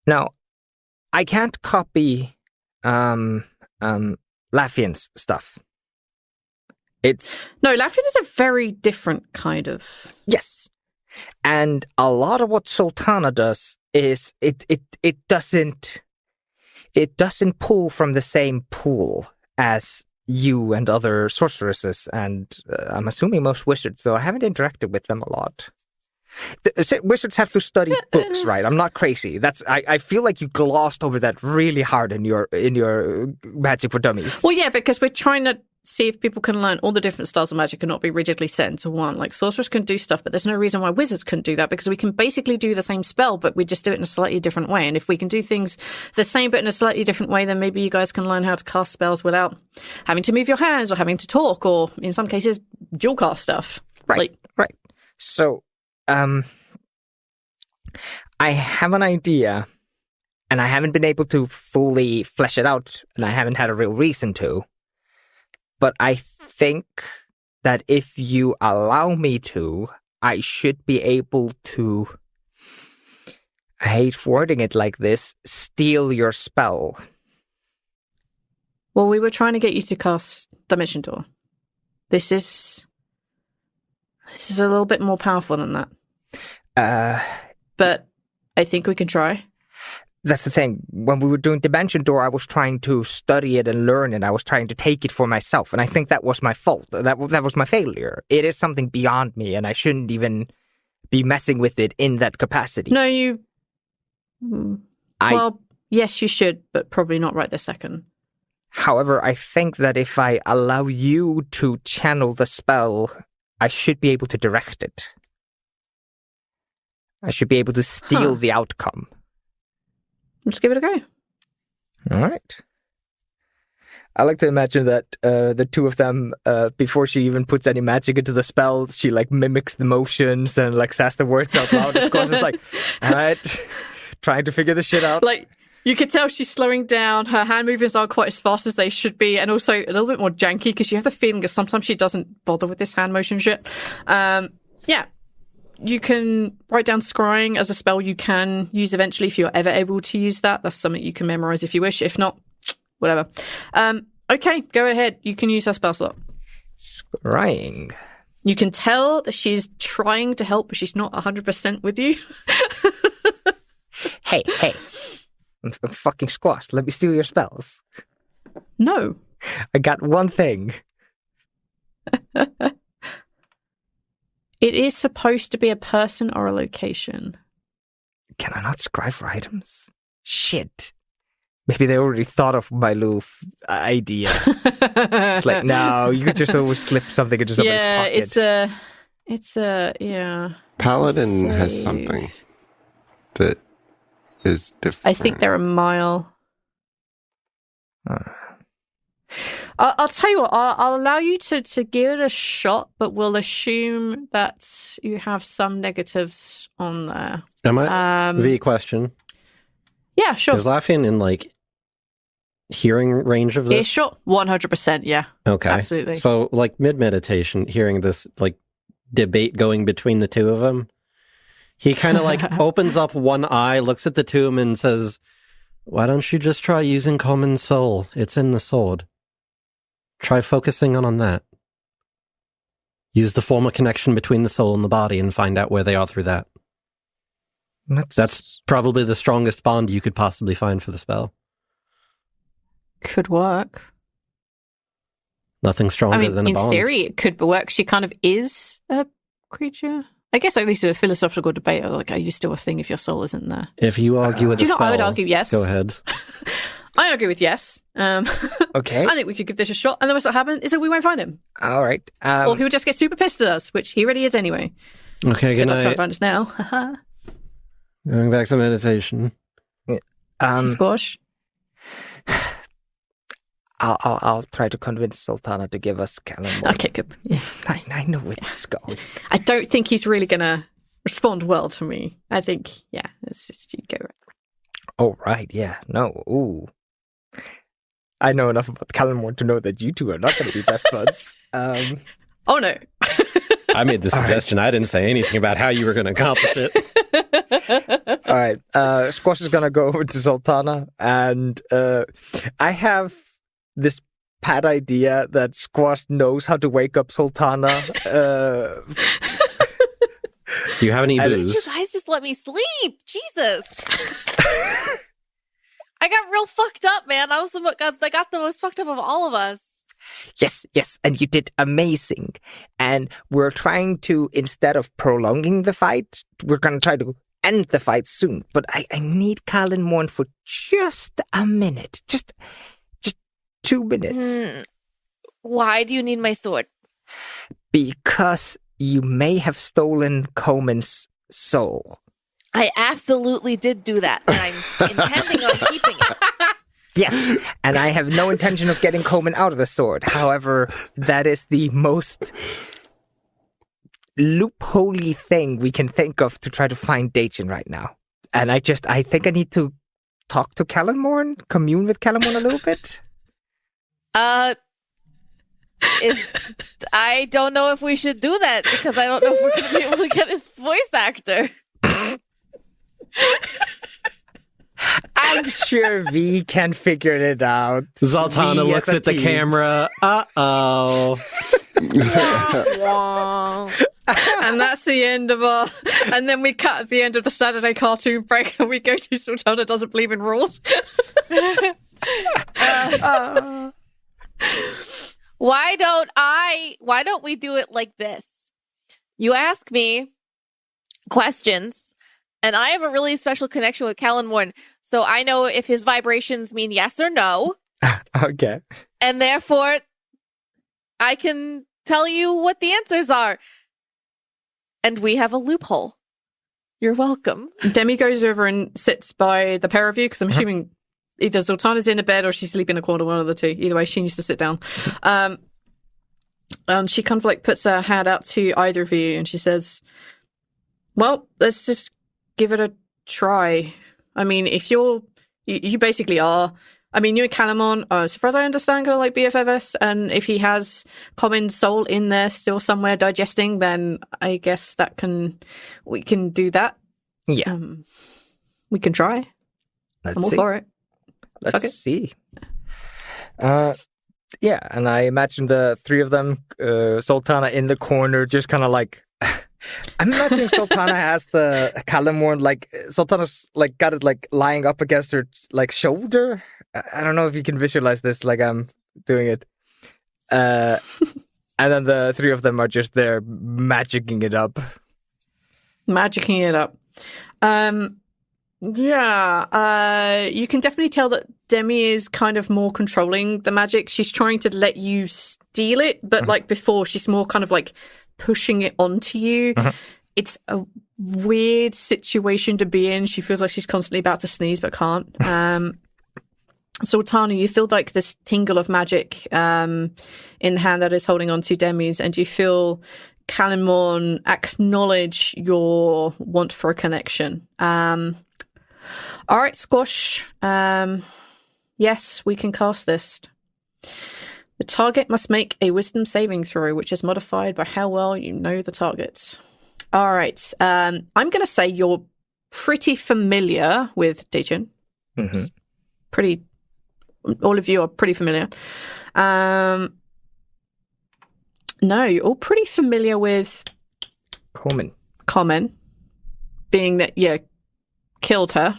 Now, I can't copy Lafian's stuff. No, Lafian is a very different kind of... Yes. And a lot of what Zaltanna does is it doesn't pull from the same pool as you and other sorceresses, and I'm assuming most wizards, so I haven't interacted with them a lot. Wizards have to study books, right? I'm not crazy. I feel like you glossed over that really hard in your Magic for Dummies. Well, yeah, because we're trying to see if people can learn all the different styles of magic and not be rigidly set into one. Like, sorcerers can do stuff, but there's no reason why wizards couldn't do that, because we can basically do the same spell, but we just do it in a slightly different way. And if we can do things the same but in a slightly different way, then maybe you guys can learn how to cast spells without having to move your hands or having to talk, or in some cases, dual cast stuff. Right. So, I have an idea, and I haven't been able to fully flesh it out, and I haven't had a real reason to. But I think that if you allow me to, I should be able to, I hate wording it like this, steal your spell. Well, we were trying to get you to cast Dimension Door. This is a little bit more powerful than that. But I think we can try. That's the thing. When we were doing Dimension Door, I was trying to study it and learn it. I was trying to take it for myself. And I think that was my fault. That was my failure. It is something beyond me, and I shouldn't even be messing with it in that capacity. No, you... Well, yes, you should, but probably not right this second. However, I think that if I allow you to channel the spell, I should be able to direct it. I should be able to steal the outcome. Let's give it a go. All right. I like to imagine that the two of them, before she even puts any magic into the spell, she like mimics the motions and like says the words out loud. Of course, it's like, all right, trying to figure this shit out. Like, you could tell she's slowing down. Her hand movements aren't quite as fast as they should be, and also a little bit more janky, because you have the feeling that sometimes she doesn't bother with this hand motion shit. Yeah. You can write down scrying as a spell you can use eventually if you're ever able to use that. That's something you can memorize if you wish. If not, whatever. Okay, go ahead. You can use her spell slot. Scrying. You can tell that she's trying to help, but she's not 100% with you. Hey. I'm fucking squashed. Let me steal your spells. No. I got one thing. It is supposed to be a person or a location. Can I not scry for items? Shit. Maybe they already thought of my little idea. It's like, no, you could just always slip something into somebody's pocket. It's a. Paladin has something that is different. I think they're a mile. I'll tell you what, I'll allow you to give it a shot, but we'll assume that you have some negatives on there. Am I? V question. Yeah, sure. Is Lafian in, like, hearing range of this? Yeah, sure. 100%, yeah. Okay. Absolutely. So, like, mid-meditation, hearing this, like, debate going between the two of them, he kind of, like, opens up one eye, looks at the two of them, and says, why don't you just try using Common Soul? It's in the sword. Try focusing on that. Use the form of connection between the soul and the body and find out where they are through that. That's probably the strongest bond you could possibly find for the spell. Could work. Nothing stronger than a bond. In theory, it could work. She kind of is a creature. I guess at least a philosophical debate, like, are you still a thing if your soul isn't there? If you argue with the spell, I would argue yes. Go ahead. I agree with yes. Okay. I think we could give this a shot, and then what's that happen is that we won't find him, All right. or he'll just get super pissed at us, which he already is anyway. Okay, good Good luck trying to night. find us now. Going back to meditation. Squash. I'll try to convince Zaltanna to give us Callum. Okay, good. Yeah. I know where this is going. I don't think he's really gonna respond well to me. I think, yeah, it's just you go. Oh, right. Yeah. No. Ooh. I know enough about Callum to know that you two are not going to be best buds. Oh no. I made the suggestion. I didn't say anything about how you were going to accomplish it. All right. Squash is going to go over to Zaltanna, and I have this pat idea that Squash knows how to wake up Zaltanna. Do you have any And- You booze? guys just let me sleep. Jesus. I got real fucked up, man. I got the most fucked up of all of us. Yes, and you did amazing. And we're trying to, instead of prolonging the fight, we're going to try to end the fight soon. But I need Callan Morn for just a minute. Just 2 minutes. Why do you need my sword? Because you may have stolen Coleman's soul. I absolutely did do that, and I'm intending on keeping it. Yes, and I have no intention of getting Coleman out of the sword. However, that is the most loopholey thing we can think of to try to find Dachin right now. And I think I need to talk to Callanmorn, commune with Callanmorn a little bit. I don't know if we should do that because I don't know if we're going to be able to get his voice actor. I'm sure V can figure it out. Zaltanna V looks as a at the team. camera. Uh-oh. And that's the end of our. And then we cut at the end of the Saturday cartoon break, and we go to Sultana doesn't believe in rules. Why don't we do it like this? You ask me questions, and I have a really special connection with Callan Morn, so I know if his vibrations mean yes or no, Okay. and therefore I can tell you what the answers are. And we have a loophole. You're welcome. Demi goes over and sits by the pair of you because I'm assuming either Zoltana's in a bed or she's sleeping in a corner, one of the two. Either way, she needs to sit down. And she kind of like puts her hand out to either of you and she says, well, let's just give it a try. I mean, if you basically are, I mean, you and Calamon are, as far as I understand, going to like BFFs, and if he has common soul in there still somewhere digesting, then I guess we can do that. Yeah. We can try. Let's I'm all see. for it. Fuck Let's it. see. Yeah, and I imagine the three of them, Sultana in the corner, just kind of like. I'm imagining Sultana has the Calamorn, like Sultana's like got it like lying up against her like shoulder. I don't know if you can visualize this, like I'm doing it. And then the three of them are just there magicking it up. Magicking it up. You can definitely tell that Demi is kind of more controlling the magic. She's trying to let you steal it, but like before, she's more kind of like pushing it onto you. It's a weird situation to be in. She feels like she's constantly about to sneeze, but can't. Sultana, you feel like this tingle of magic in the hand that is holding on to Demi's, and you feel Calamorn acknowledge your want for a connection. All right, Squash. Yes, we can cast this. The target must make a wisdom saving throw, which is modified by how well you know the target. All right. I'm going to say you're pretty familiar with Dejin. Pretty. All of you are pretty familiar. No, you're all pretty familiar with Common, being that you killed her.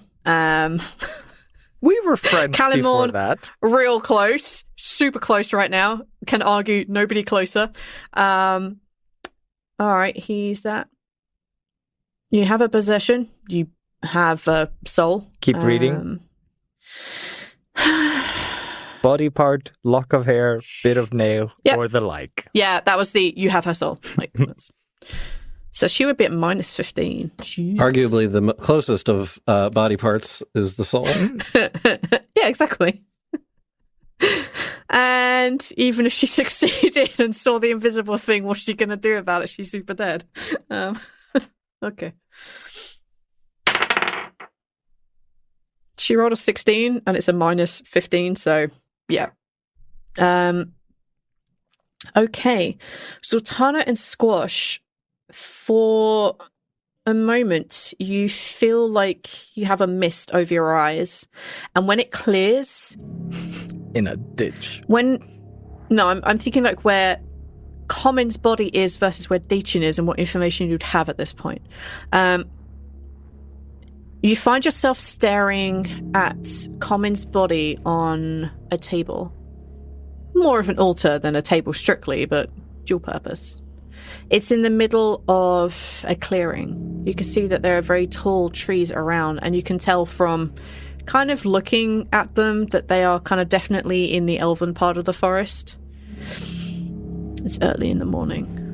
We were friends before Calamorn, that. real close, super close right now. Can argue nobody closer. All right, he's that. You have a possession. You have a soul. Keep reading. Body part, lock of hair, bit of nail, Yep. or the like. Yeah, that was the you have her soul. Like, so she would be at minus 15. Jeez. Arguably, the closest of body parts is the soul. Yeah, exactly. And even if she succeeded and saw the invisible thing, what's she going to do about it? She's super dead. Okay. She rolled a 16 and it's a minus 15, so yeah. Okay. Zaltanna and Squash, for a moment, you feel like you have a mist over your eyes. And when it clears... In a ditch. I'm thinking like where Common's body is versus where Deachin is and what information you'd have at this point. You find yourself staring at Common's body on a table. More of an altar than a table strictly, but dual purpose. It's in the middle of a clearing. You can see that there are very tall trees around, and you can tell from kind of looking at them that they are kind of definitely in the elven part of the forest. It's early in the morning.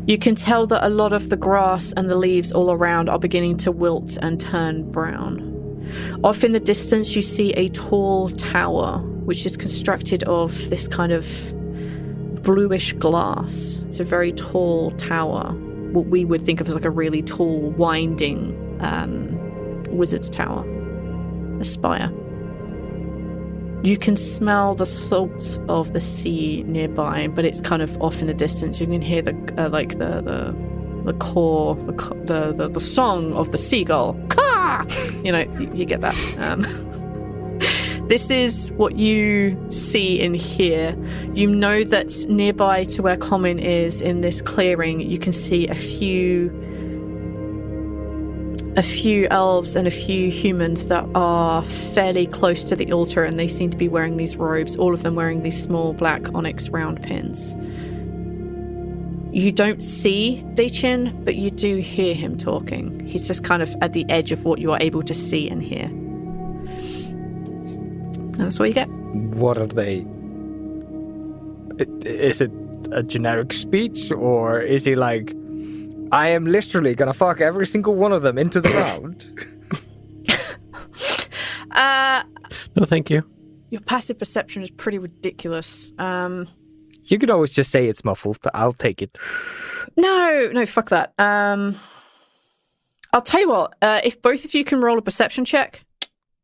You can tell that a lot of the grass and the leaves all around are beginning to wilt and turn brown. Off in the distance, you see a tall tower, which is constructed of this kind of bluish glass. It's a very tall tower, what we would think of as like a really tall, winding wizard's tower, a spire. You can smell the salt of the sea nearby, but it's kind of off in the distance. You can hear the song of the seagull. Caw! You know, you get that. This is what you see and hear. You know that nearby to where Common is in this clearing, you can see a few elves and a few humans that are fairly close to the altar, and they seem to be wearing these robes, all of them wearing these small black onyx round pins. You don't see Deachin, but you do hear him talking. He's just kind of at the edge of what you are able to see and hear. And that's what you get. What are they? Is it a generic speech, or is he like, I am literally gonna fuck every single one of them into the ground? No, thank you. Your passive perception is pretty ridiculous. You could always just say it's muffled. I'll take it. No, fuck that. I'll tell you what, if both of you can roll a perception check,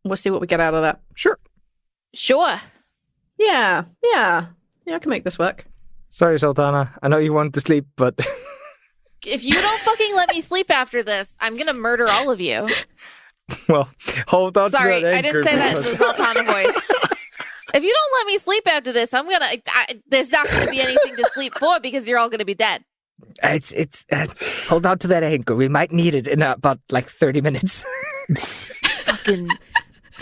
we'll see what we get out of that. Sure. Yeah, I can make this work. Sorry, Zaltanna. I know you wanted to sleep, but... If you don't fucking let me sleep after this, I'm gonna murder all of you. Well, hold on Sorry, to that I didn't say that in the Zaltanna voice. If you don't let me sleep after this, there's not gonna be anything to sleep for because you're all gonna be dead. It's hold on to that anchor. We might need it in about like 30 minutes. Fucking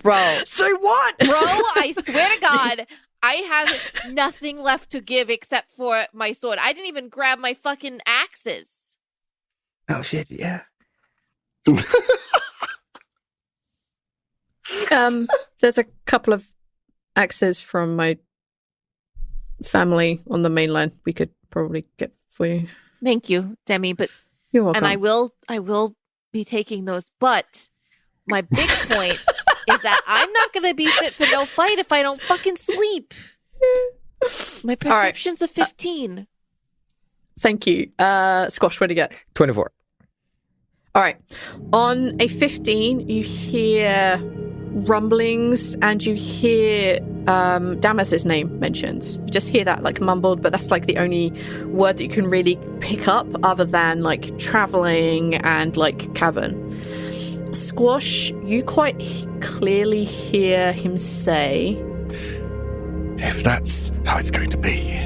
bro. Say what? Bro, I swear to God, I have nothing left to give except for my sword. I didn't even grab my fucking axes. Oh shit, yeah. There's a couple of axes from my family on the mainland we could probably get for you. Thank you, Demi, but You're welcome. and I will be taking those, but my big point is that I'm not going to be fit for no fight if I don't fucking sleep. My perception's a 15. Thank you. Squash, what do you get? 24. All right. On a 15, you hear rumblings and you hear Damas's name mentioned. You just hear that like mumbled, but that's like the only word that you can really pick up other than like traveling and like cavern. Squash, you quite clearly hear him say, If that's how it's going to be,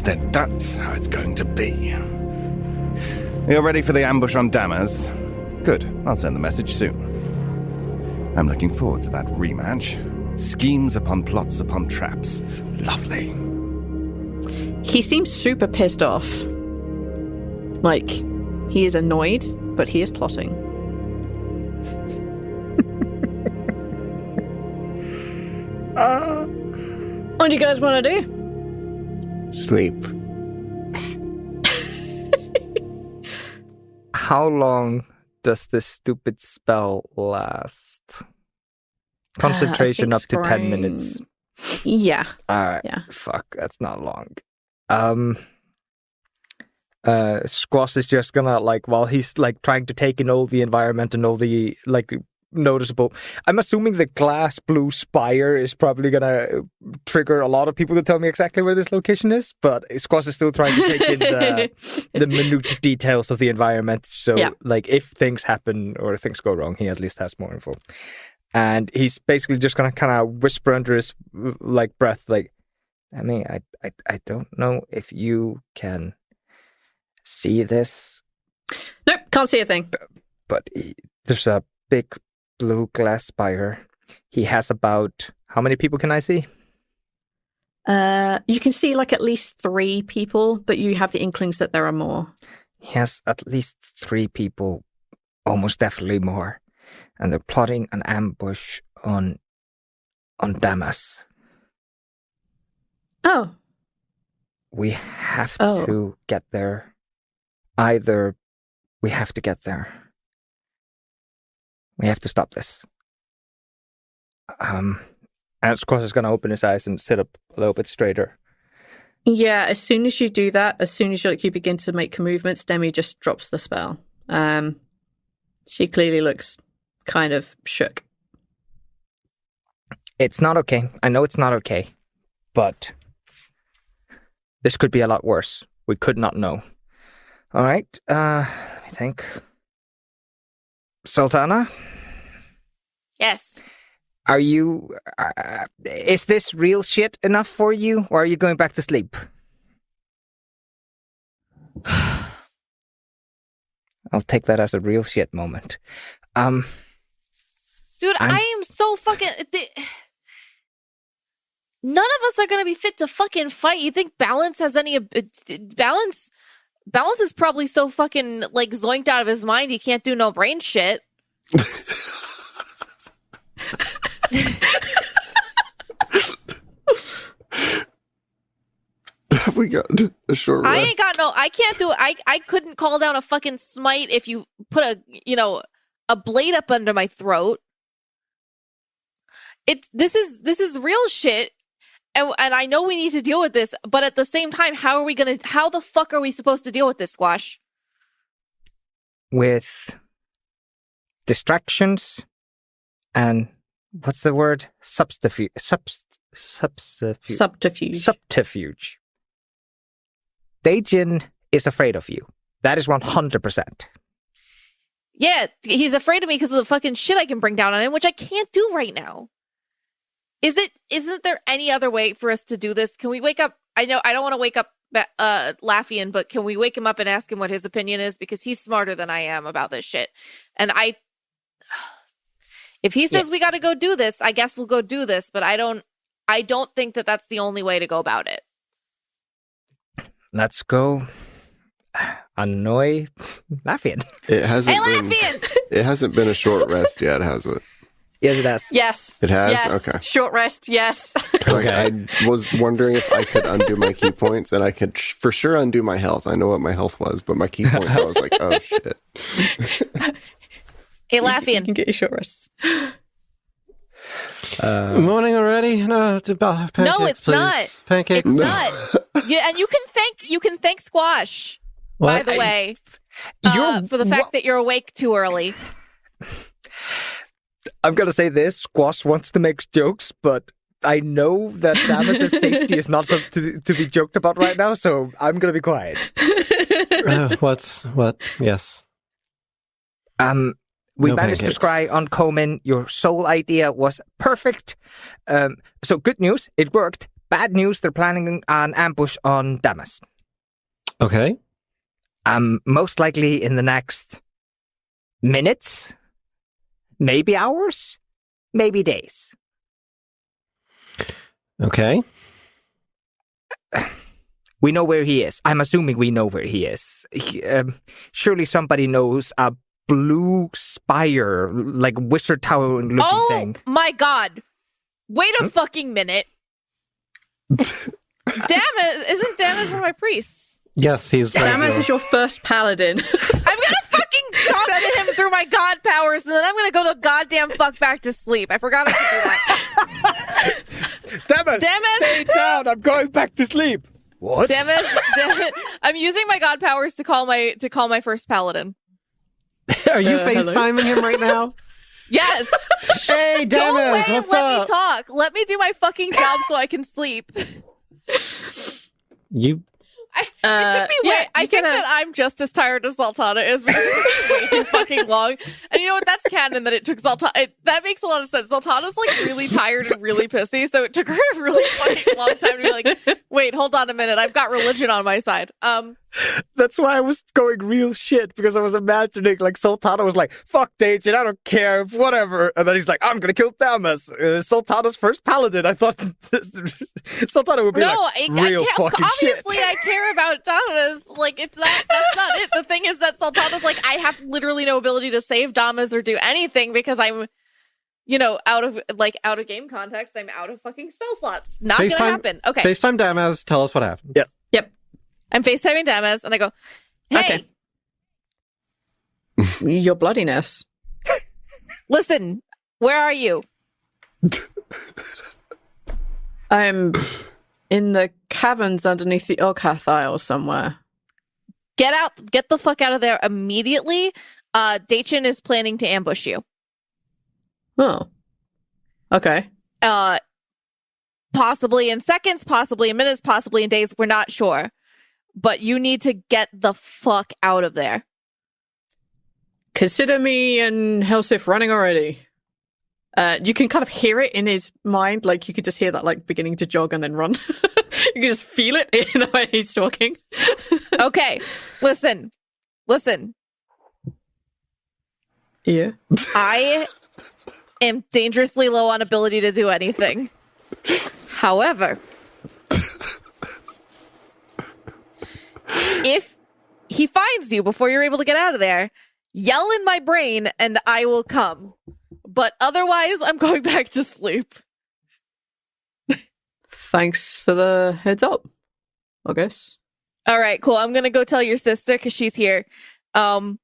then that's how it's going to be. You're ready for the ambush on Damas? Good, I'll send the message soon. I'm looking forward to that rematch. Schemes upon plots upon traps. Lovely. he seems super pissed off. Like, he is annoyed, but he is plotting. What do you guys want to do? Sleep. How long does this stupid spell last? Concentration up to 10 minutes. Yeah. All right. Yeah. Fuck, that's not long. Squash is just gonna, like, while he's, like, trying to take in all the environment and all the, like, noticeable... I'm assuming the glass blue spire is probably gonna trigger a lot of people to tell me exactly where this location is, but Squash is still trying to take in the minute details of the environment, so, like, if things happen or things go wrong, he at least has more info. And he's basically just gonna kind of whisper under his, like, breath, like, I mean, I don't know if you can see this. Nope, can't see a thing. But there's a big blue glass spire. He has about... How many people can I see? You can see, like, at least 3 people, but you have the inklings that there are more. He has at least 3 people, almost definitely more. And they're plotting an ambush on Damas. Oh. We have to get there. Either we have to get there. We have to stop this. And of course, he's going to open his eyes and sit up a little bit straighter. Yeah, as soon as you do that, as soon as you begin to make movements, Demi just drops the spell. She clearly looks kind of shook. It's not okay. I know it's not okay. But this could be a lot worse. We could not know. All right. Let me think. Zaltanna? Yes. Are you... is this real shit enough for you? Or are you going back to sleep? I'll take that as a real shit moment. Dude, I am so fucking... None of us are going to be fit to fucking fight. You think Balance has any... Balance is probably so fucking, like, zoinked out of his mind he can't do no brain shit. We got a short rest. I ain't got no... I can't do... I couldn't call down a fucking smite if you put a blade up under my throat. This is real shit. And I know we need to deal with this, but at the same time, how the fuck are we supposed to deal with this, Squash? With distractions and what's the word? Subterfuge. Dajin is afraid of you. That is 100%. Yeah, he's afraid of me because of the fucking shit I can bring down on him, which I can't do right now. Isn't there any other way for us to do this? Can we wake up? I know I don't want to wake up Laffian, but can we wake him up and ask him what his opinion is? Because he's smarter than I am about this shit. And if he says we got to go do this, I guess we'll go do this. But I don't think that that's the only way to go about it. Let's go annoy Laffian. It hasn't been a short rest yet, has it? Yes, it has. Yes. It has? Yes. Okay. Short rest, yes. Like, I was wondering if I could undo my key points, and I could for sure undo my health. I know what my health was, but my key points, I was like, oh, shit. Hey, Laffian. You can get your short rests. Morning already? No, it's about pancakes, No, it's please. not. Pancakes? It's not. Yeah, and you can thank Squash, What? by the way, You're- for the fact that you're awake too early. I'm going to say this. Squash wants to make jokes, but I know that Damas's safety is not something to be joked about right now, so I'm going to be quiet. What? Yes. We No managed pancakes. to scry on Komen. Your soul idea was perfect. So good news, it worked. Bad news, they're planning an ambush on Damas. Okay. Most likely in the next minutes, maybe hours, maybe days. Okay. We know where he is. I'm assuming we know where he is. Surely somebody knows a blue spire, like wizard tower looking thing. Oh my god. Wait a fucking minute. Isn't Damas one of my priests? Yes, he's Damas is your first paladin. I'm gonna fucking talk to him through my god powers, and then I'm gonna go the goddamn fuck back to sleep. I forgot I could do that. Damas, stay down. I'm going back to sleep. What? Damas, I'm using my god powers to call my first paladin. Are you hello? FaceTiming him right now? Yes. Hey, Go away Damas, and what's let up? me talk. Let me do my fucking job so I can sleep. You It took me way. I think that I'm just as tired as Zaltanna is because it took way too fucking long. And you know what? That's canon that it took Zaltanna. That makes a lot of sense. Zaltanna's like really tired and really pissy, so it took her a really fucking long time to be like, wait, hold on a minute. I've got religion on my side. That's why I was going real shit, because I was imagining like Zaltanna was like, fuck Dacian, I don't care, whatever. And then he's like, I'm gonna kill Damas, Zaltanna's first paladin. I thought Zaltanna would be real fucking shit. Obviously, I care about Damas. Like, that's not it. The thing is that Zaltanna's like, I have literally no ability to save Damas or do anything because I'm, out of game context. I'm out of fucking spell slots. Not gonna happen. Okay. FaceTime Damas, tell us what happened. Yeah. I'm FaceTiming Damas, and I go, hey, Your bloodiness. listen, where are you? I'm in the caverns underneath the Oghath Isle somewhere. Get the fuck out of there immediately. Dacian is planning to ambush you. Oh. Okay. Possibly in seconds, possibly in minutes, possibly in days. We're not sure. But you need to get the fuck out of there. Consider me and Helsif running already. You can kind of hear it in his mind, like you could just hear that like beginning to jog and then run. You can just feel it in the way he's talking. Okay, listen. Yeah. I am dangerously low on ability to do anything. However, if he finds you before you're able to get out of there, yell in my brain and I will come. But otherwise, I'm going back to sleep. Thanks for the heads up, I guess. All right, cool. I'm going to go tell your sister because she's here. Bye.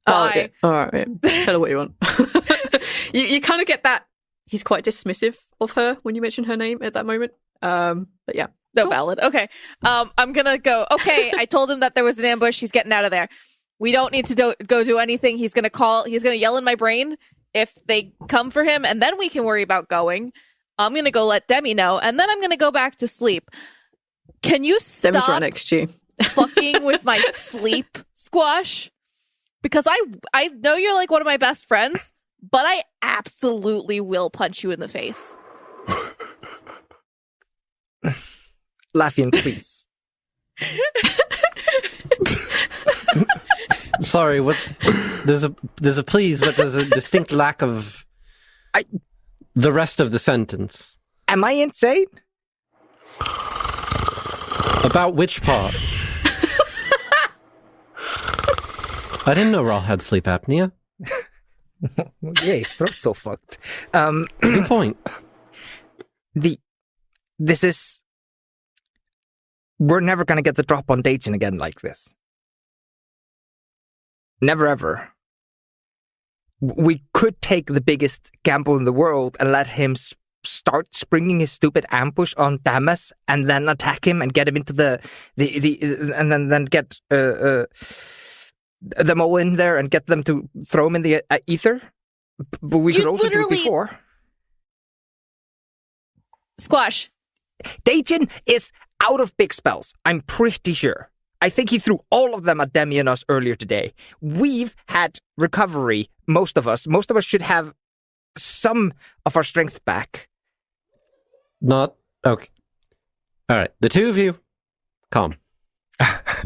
Okay. All right. Yeah. Tell her what you want. You kind of get that he's quite dismissive of her when you mention her name at that moment. But yeah. No, valid. Okay. I'm going to go. Okay, I told him that there was an ambush. He's getting out of there. We don't need to go do anything. He's going to yell in my brain if they come for him, and then we can worry about going. I'm going to go let Demi know, and then I'm going to go back to sleep. Can you stop Demi's right next to you. fucking with my sleep, Squash? Because I know you're like one of my best friends, but I absolutely will punch you in the face. Laughing, please. Sorry, what? There's a please, but there's a distinct lack of the rest of the sentence. Am I insane? About which part? I didn't know Rhal had sleep apnea. Yeah, his throat's so fucked. Good point. We're never gonna get the drop on Dacian again like this. Never ever. We could take the biggest gamble in the world and let him start springing his stupid ambush on Damas and then attack him and get him into the and then get them all in there and get them to throw him in the ether. But we could also do it before. Squash. Dacian is out of big spells. I'm pretty sure. I think he threw all of them at Demi and us earlier today. We've had recovery, most of us. Most of us should have some of our strength back. Not okay. All right, the two of you, calm.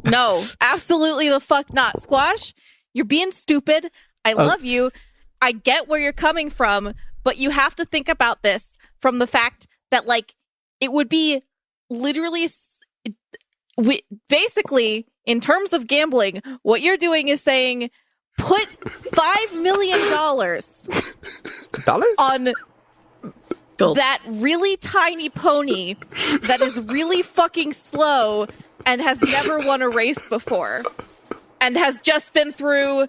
No, absolutely the fuck not. Squash, you're being stupid. I love you. I get where you're coming from, but you have to think about this from the fact that, like, it would be literally... basically, in terms of gambling, what you're doing is saying, put $5 million Dollars? on that really tiny pony that is really fucking slow and has never won a race before and has just been through,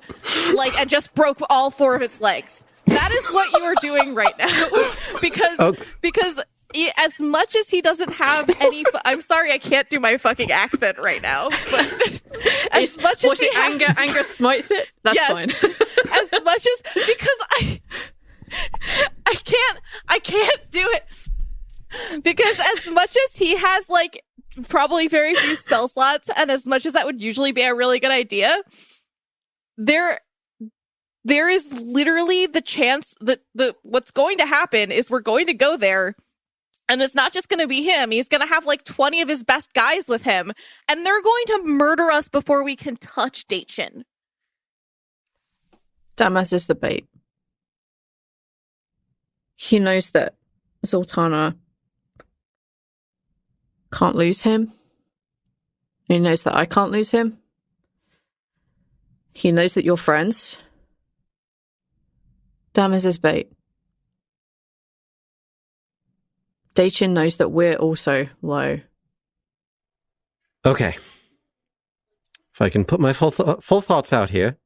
like, and just broke all 4 of its legs. That is what you are doing right now. because as much as he doesn't have any, I'm sorry, I can't do my fucking accent right now. But as much as he anger smites it. That's fine. As much as because I can't do it because as much as he has like probably very few spell slots, and as much as that would usually be a really good idea, there is literally the chance that what's going to happen is we're going to go there. And it's not just going to be him. He's going to have like 20 of his best guys with him. And they're going to murder us before we can touch Daichin. Damas is the bait. He knows that Zaltanna can't lose him. He knows that I can't lose him. He knows that you're friends. Damas is bait. Daichin knows that we're also low. Okay. If I can put my full thoughts out here.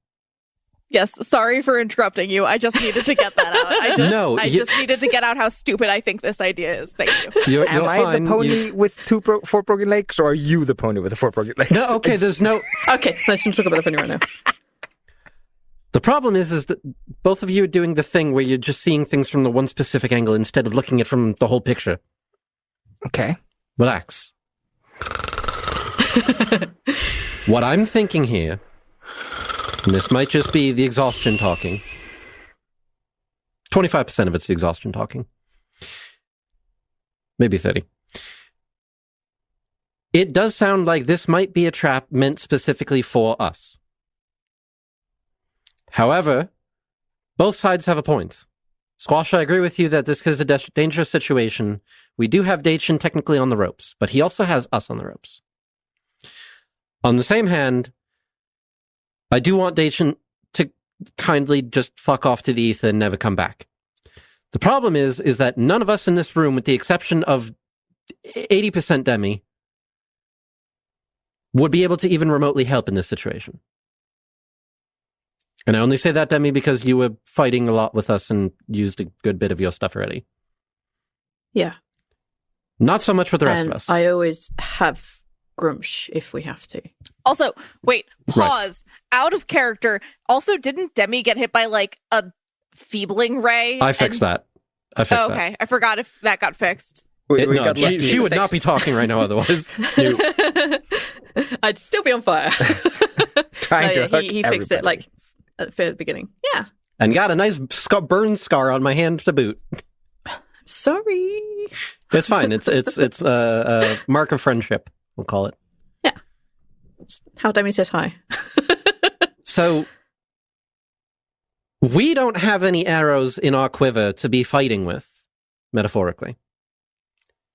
Yes, sorry for interrupting you. I just needed to get that out. I just needed to get out how stupid I think this idea is. Thank you. Am I the pony with 4 broken legs, or are you the pony with the 4 broken legs? No, okay, there's no... Okay, let's talk about the pony right now. The problem is that both of you are doing the thing where you're just seeing things from the one specific angle instead of looking at it from the whole picture. Okay. Relax. What I'm thinking here, and this might just be the exhaustion talking. 25% of it's the exhaustion talking. Maybe 30. It does sound like this might be a trap meant specifically for us. However, both sides have a point. Squash, I agree with you that this is a dangerous situation. We do have Daichin technically on the ropes, but he also has us on the ropes. On the same hand, I do want Daichin to kindly just fuck off to the ether and never come back. The problem is that none of us in this room, with the exception of 80% Demi, would be able to even remotely help in this situation. And I only say that, Demi, because you were fighting a lot with us and used a good bit of your stuff already. Yeah. Not so much for the rest of us. I always have Grumsh if we have to. Also, wait, pause. Right. Out of character. Also, didn't Demi get hit by like a feebling ray? I fixed that. Okay. I forgot if that got fixed. She would not be talking right now otherwise. I'd still be on fire. He fixed it like at the beginning. Yeah. And got a nice burn scar on my hand to boot. Sorry. It's fine. It's a mark of friendship, we'll call it. Yeah. It's how Demi says hi. So, we don't have any arrows in our quiver to be fighting with, metaphorically.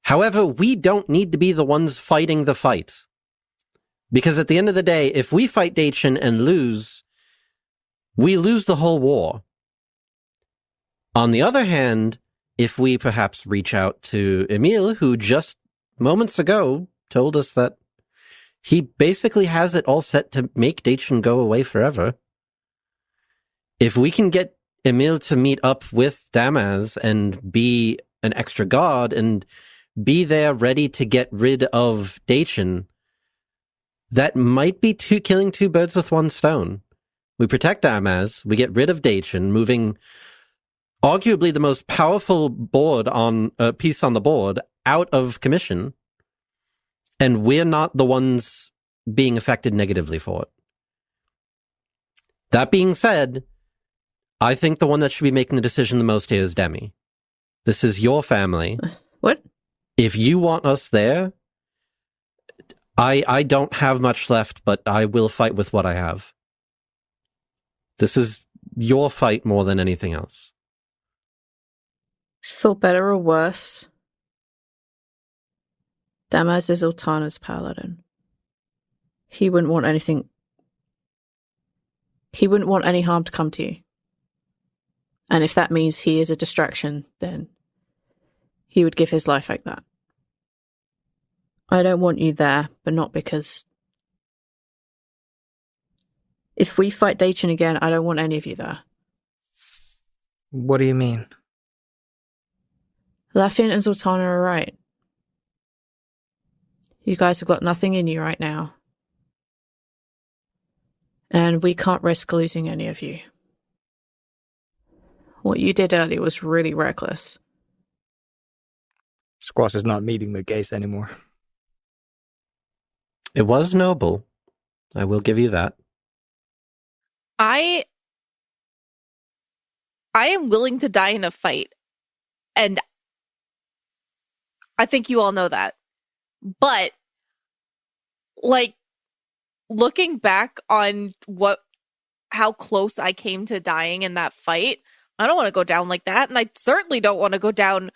However, we don't need to be the ones fighting the fight. Because at the end of the day, if we fight Daichin and lose, we lose the whole war. On the other hand, if we perhaps reach out to Emil, who just moments ago told us that he basically has it all set to make Daichin go away forever. If we can get Emil to meet up with Damas and be an extra god and be there ready to get rid of Daichin, that might be killing 2 birds with 1 stone. We protect Damas, we get rid of Daichin, moving arguably the most powerful piece on the board out of commission, and we're not the ones being affected negatively for it. That being said, I think the one that should be making the decision the most here is Demi. This is your family. What? If you want us there, I don't have much left, but I will fight with what I have. This is your fight more than anything else. For better or worse, Damas is Zaltanna's paladin. He wouldn't want anything. He wouldn't want any harm to come to you. And if that means he is a distraction, then he would give his life like that. I don't want you there, but not because... If we fight Dachin again, I don't want any of you there. What do you mean? Lafayette and Zaltanna are right. You guys have got nothing in you right now. And we can't risk losing any of you. What you did earlier was really reckless. Squash is not meeting the gaze anymore. It was noble. I will give you that. I am willing to die in a fight. And I think you all know that. But, like, looking back on how close I came to dying in that fight, I don't want to go down like that. And I certainly don't want to go down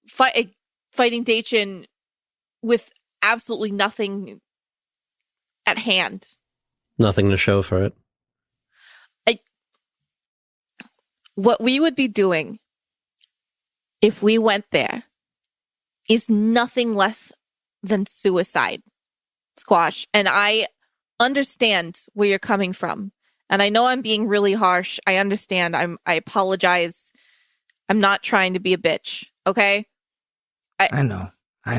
fighting Dachin with absolutely nothing at hand. Nothing to show for it. What we would be doing if we went there is nothing less than suicide, Squash. And I understand where you're coming from. And I know I'm being really harsh. I understand. I apologize. I'm not trying to be a bitch, okay? I know. I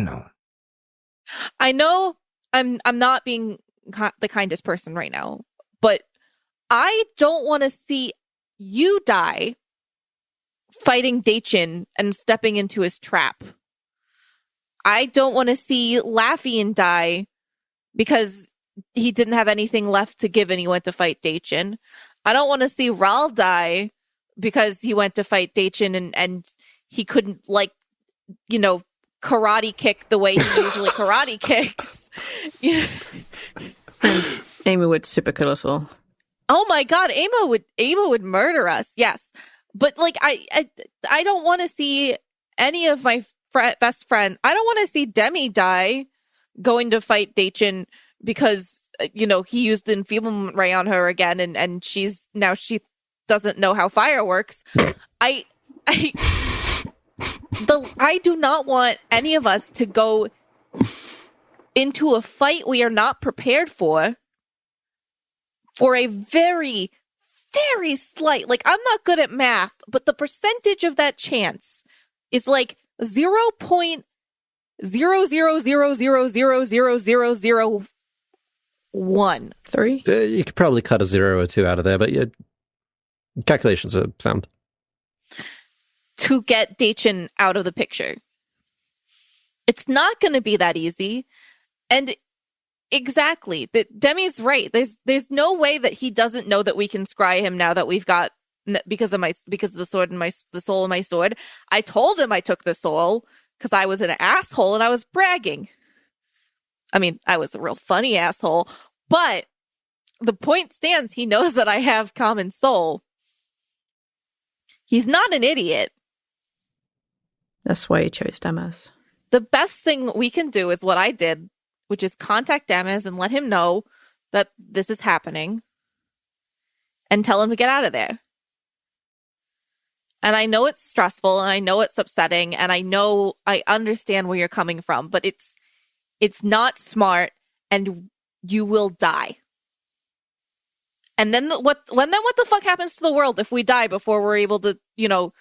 know I'm not being the kindest person right now, but I don't want to see you die fighting Dachin and stepping into his trap. I don't want to see Lafayette die because he didn't have anything left to give and he went to fight Dachin. I don't want to see Rhal die because he went to fight Dachin and he couldn't, like, you know, karate kick the way he usually karate kicks. Yeah. And Amy would super kill us all. Oh my god, Amo would murder us. Yes. But like I don't want to see any of my best friends. I don't want to see Demi die going to fight Dachin because you know, he used the enfeeblement ray on her again and she doesn't know how fire works. I do not want any of us to go into a fight we are not prepared for a very, very slight, like, I'm not good at math, but the percentage of that chance is like 0.000000001. 3? You could probably cut a 0 or 2 out of there, but your calculations are sound. To get Dachin out of the picture. It's not going to be that easy. And exactly, Demi's right. There's no way that he doesn't know that we can scry him now that we've got because of the sword and the soul of my sword. I told him I took the soul because I was an asshole and I was bragging. I mean, I was a real funny asshole, but the point stands. He knows that I have common soul. He's not an idiot. That's why he chose Damas. The best thing we can do is what I did, which is contact Damas and let him know that this is happening and tell him to get out of there. And I know it's stressful and I know it's upsetting and I understand where you're coming from, but it's not smart and you will die. And then what the fuck happens to the world if we die before we're able to, you know,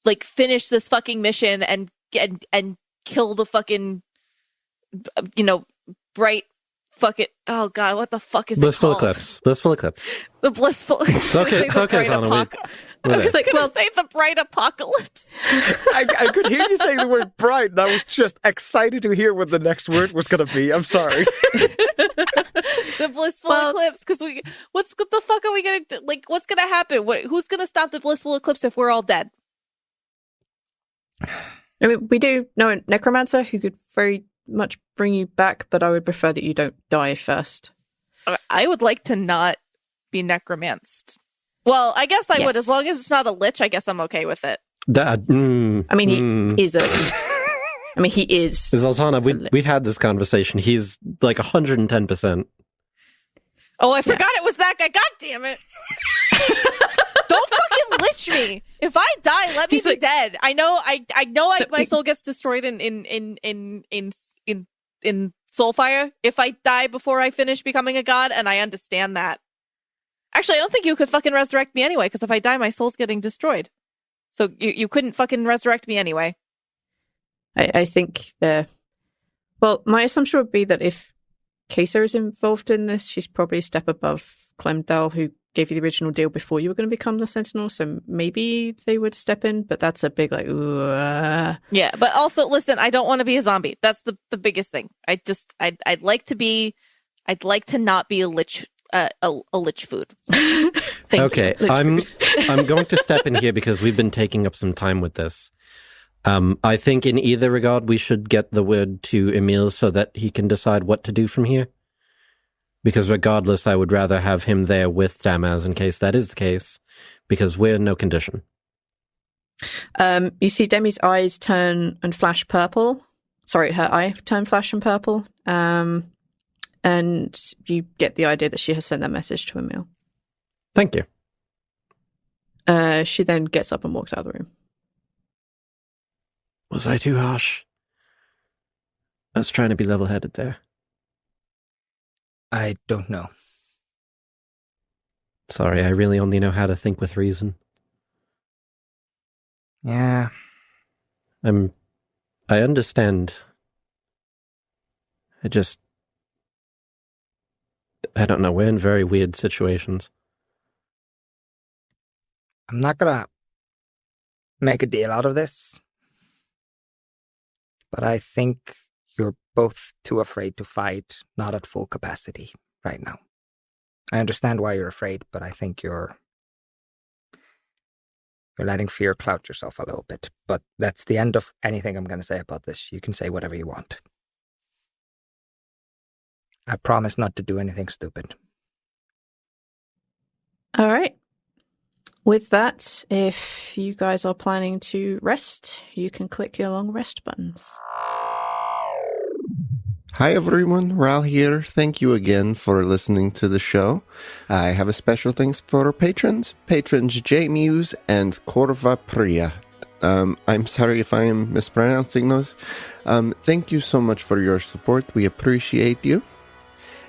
like finish this fucking mission and kill the fucking, you know, bright fucking, oh god, what the fuck is Blissful it called? Eclipse. Blissful Eclipse. The blissful. It's okay, Zaltanna. I was like, well, say the bright apocalypse. I could hear you saying the word bright, and I was just excited to hear what the next word was going to be. I'm sorry. The blissful eclipse, because what the fuck are we going to, like, what's going to happen? Who's going to stop the blissful eclipse if we're all dead? I mean, we do know a necromancer who could very much bring you back, but I would prefer that you don't die first. I would like to not be necromanced. Well, I guess I would, as long as it's not a lich. I guess I'm okay with it. I mean, he is a. I mean, he is. Zaltanna, we had this conversation. He's like 110%. Oh, I forgot it was that guy. God damn it! Don't fucking Lich me. If I die, let me be dead. I know my soul gets destroyed in Soulfire if I die before I finish becoming a god, and I understand that. Actually, I don't think you could fucking resurrect me anyway, because if I die, my soul's getting destroyed. So you couldn't fucking resurrect me anyway. I think well, my assumption would be that if Kesa is involved in this, she's probably a step above Clemdal, who gave you the original deal before you were going to become the Sentinel, so maybe they would step in, but that's a big, Yeah, but also, listen, I don't want to be a zombie. That's the biggest thing. I'd like to not be a lich, a lich food. Okay, I'm going to step in here because we've been taking up some time with this. I think in either regard, we should get the word to Emil so that he can decide what to do from here. Because regardless, I would rather have him there with Damaz in case that is the case, because we're in no condition. You see Demi's eyes turn and flash purple. Sorry, her eye turned flash and purple. And you get the idea that she has sent that message to Emil. Thank you. She then gets up and walks out of the room. Was I too harsh? I was trying to be level-headed there. I don't know. Sorry, I really only know how to think with reason. Yeah. I understand. I don't know, we're in very weird situations. I'm not gonna make a deal out of this, but I think you're both too afraid to fight, not at full capacity right now. I understand why you're afraid, but I think you're letting fear cloud yourself a little bit. But that's the end of anything I'm going to say about this. You can say whatever you want. I promise not to do anything stupid. All right. With that, if you guys are planning to rest, you can click your long rest buttons. Hi everyone, Rhal here. Thank you again for listening to the show. I have a special thanks for our patrons J Muse and Corva Priya. I'm sorry if I am mispronouncing those. Thank you so much for your support. We appreciate you.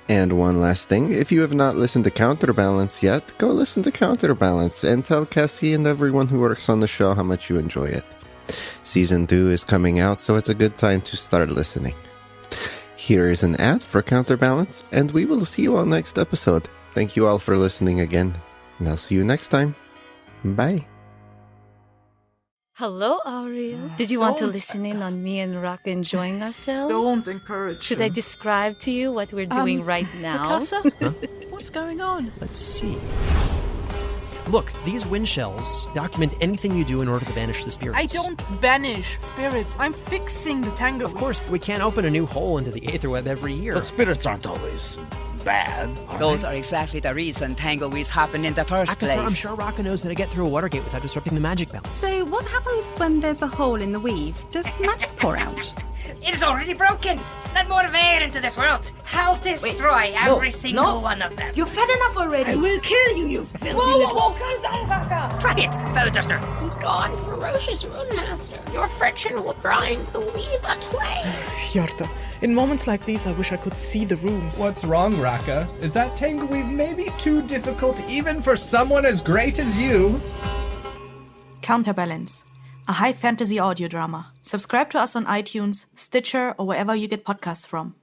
And one last thing, if you have not listened to Counterbalance yet, go listen to Counterbalance and tell Cassie and everyone who works on the show how much you enjoy it. Season 2 is coming out, so it's a good time to start listening. Here is an ad for Counterbalance, and we will see you all next episode. Thank you all for listening again, and I'll see you next time. Bye. Hello, Ariel. Did you want to listen in on me and Rock enjoying ourselves? Don't encourage Should him. I describe to you what we're doing right now? Mikasa? Huh? What's going on? Let's see. Look, these wind shells document anything you do in order to banish the spirits. I don't banish spirits. I'm fixing the tango. Of course, we can't open a new hole into the Aetherweb every year. But spirits aren't always bad. Those are exactly the reason tangoids happen in the first place. I'm sure Raka knows how to get through a water gate without disrupting the magic balance. So what happens when there's a hole in the weave? Does magic pour out? It is already broken. Let more of air into this world. I'll destroy every single one of them. You've fed enough already. I will kill you, you filthy whoa, calm down, Raka. Try it, Feather Duster. Be gone, ferocious Rune Master. Your friction will grind the weave a twain. Hjarta, in moments like these, I wish I could see the runes. What's wrong, Raka? Is that tangle weave maybe too difficult even for someone as great as you? Counterbalance, a high fantasy audio drama. Subscribe to us on iTunes, Stitcher, or wherever you get podcasts from.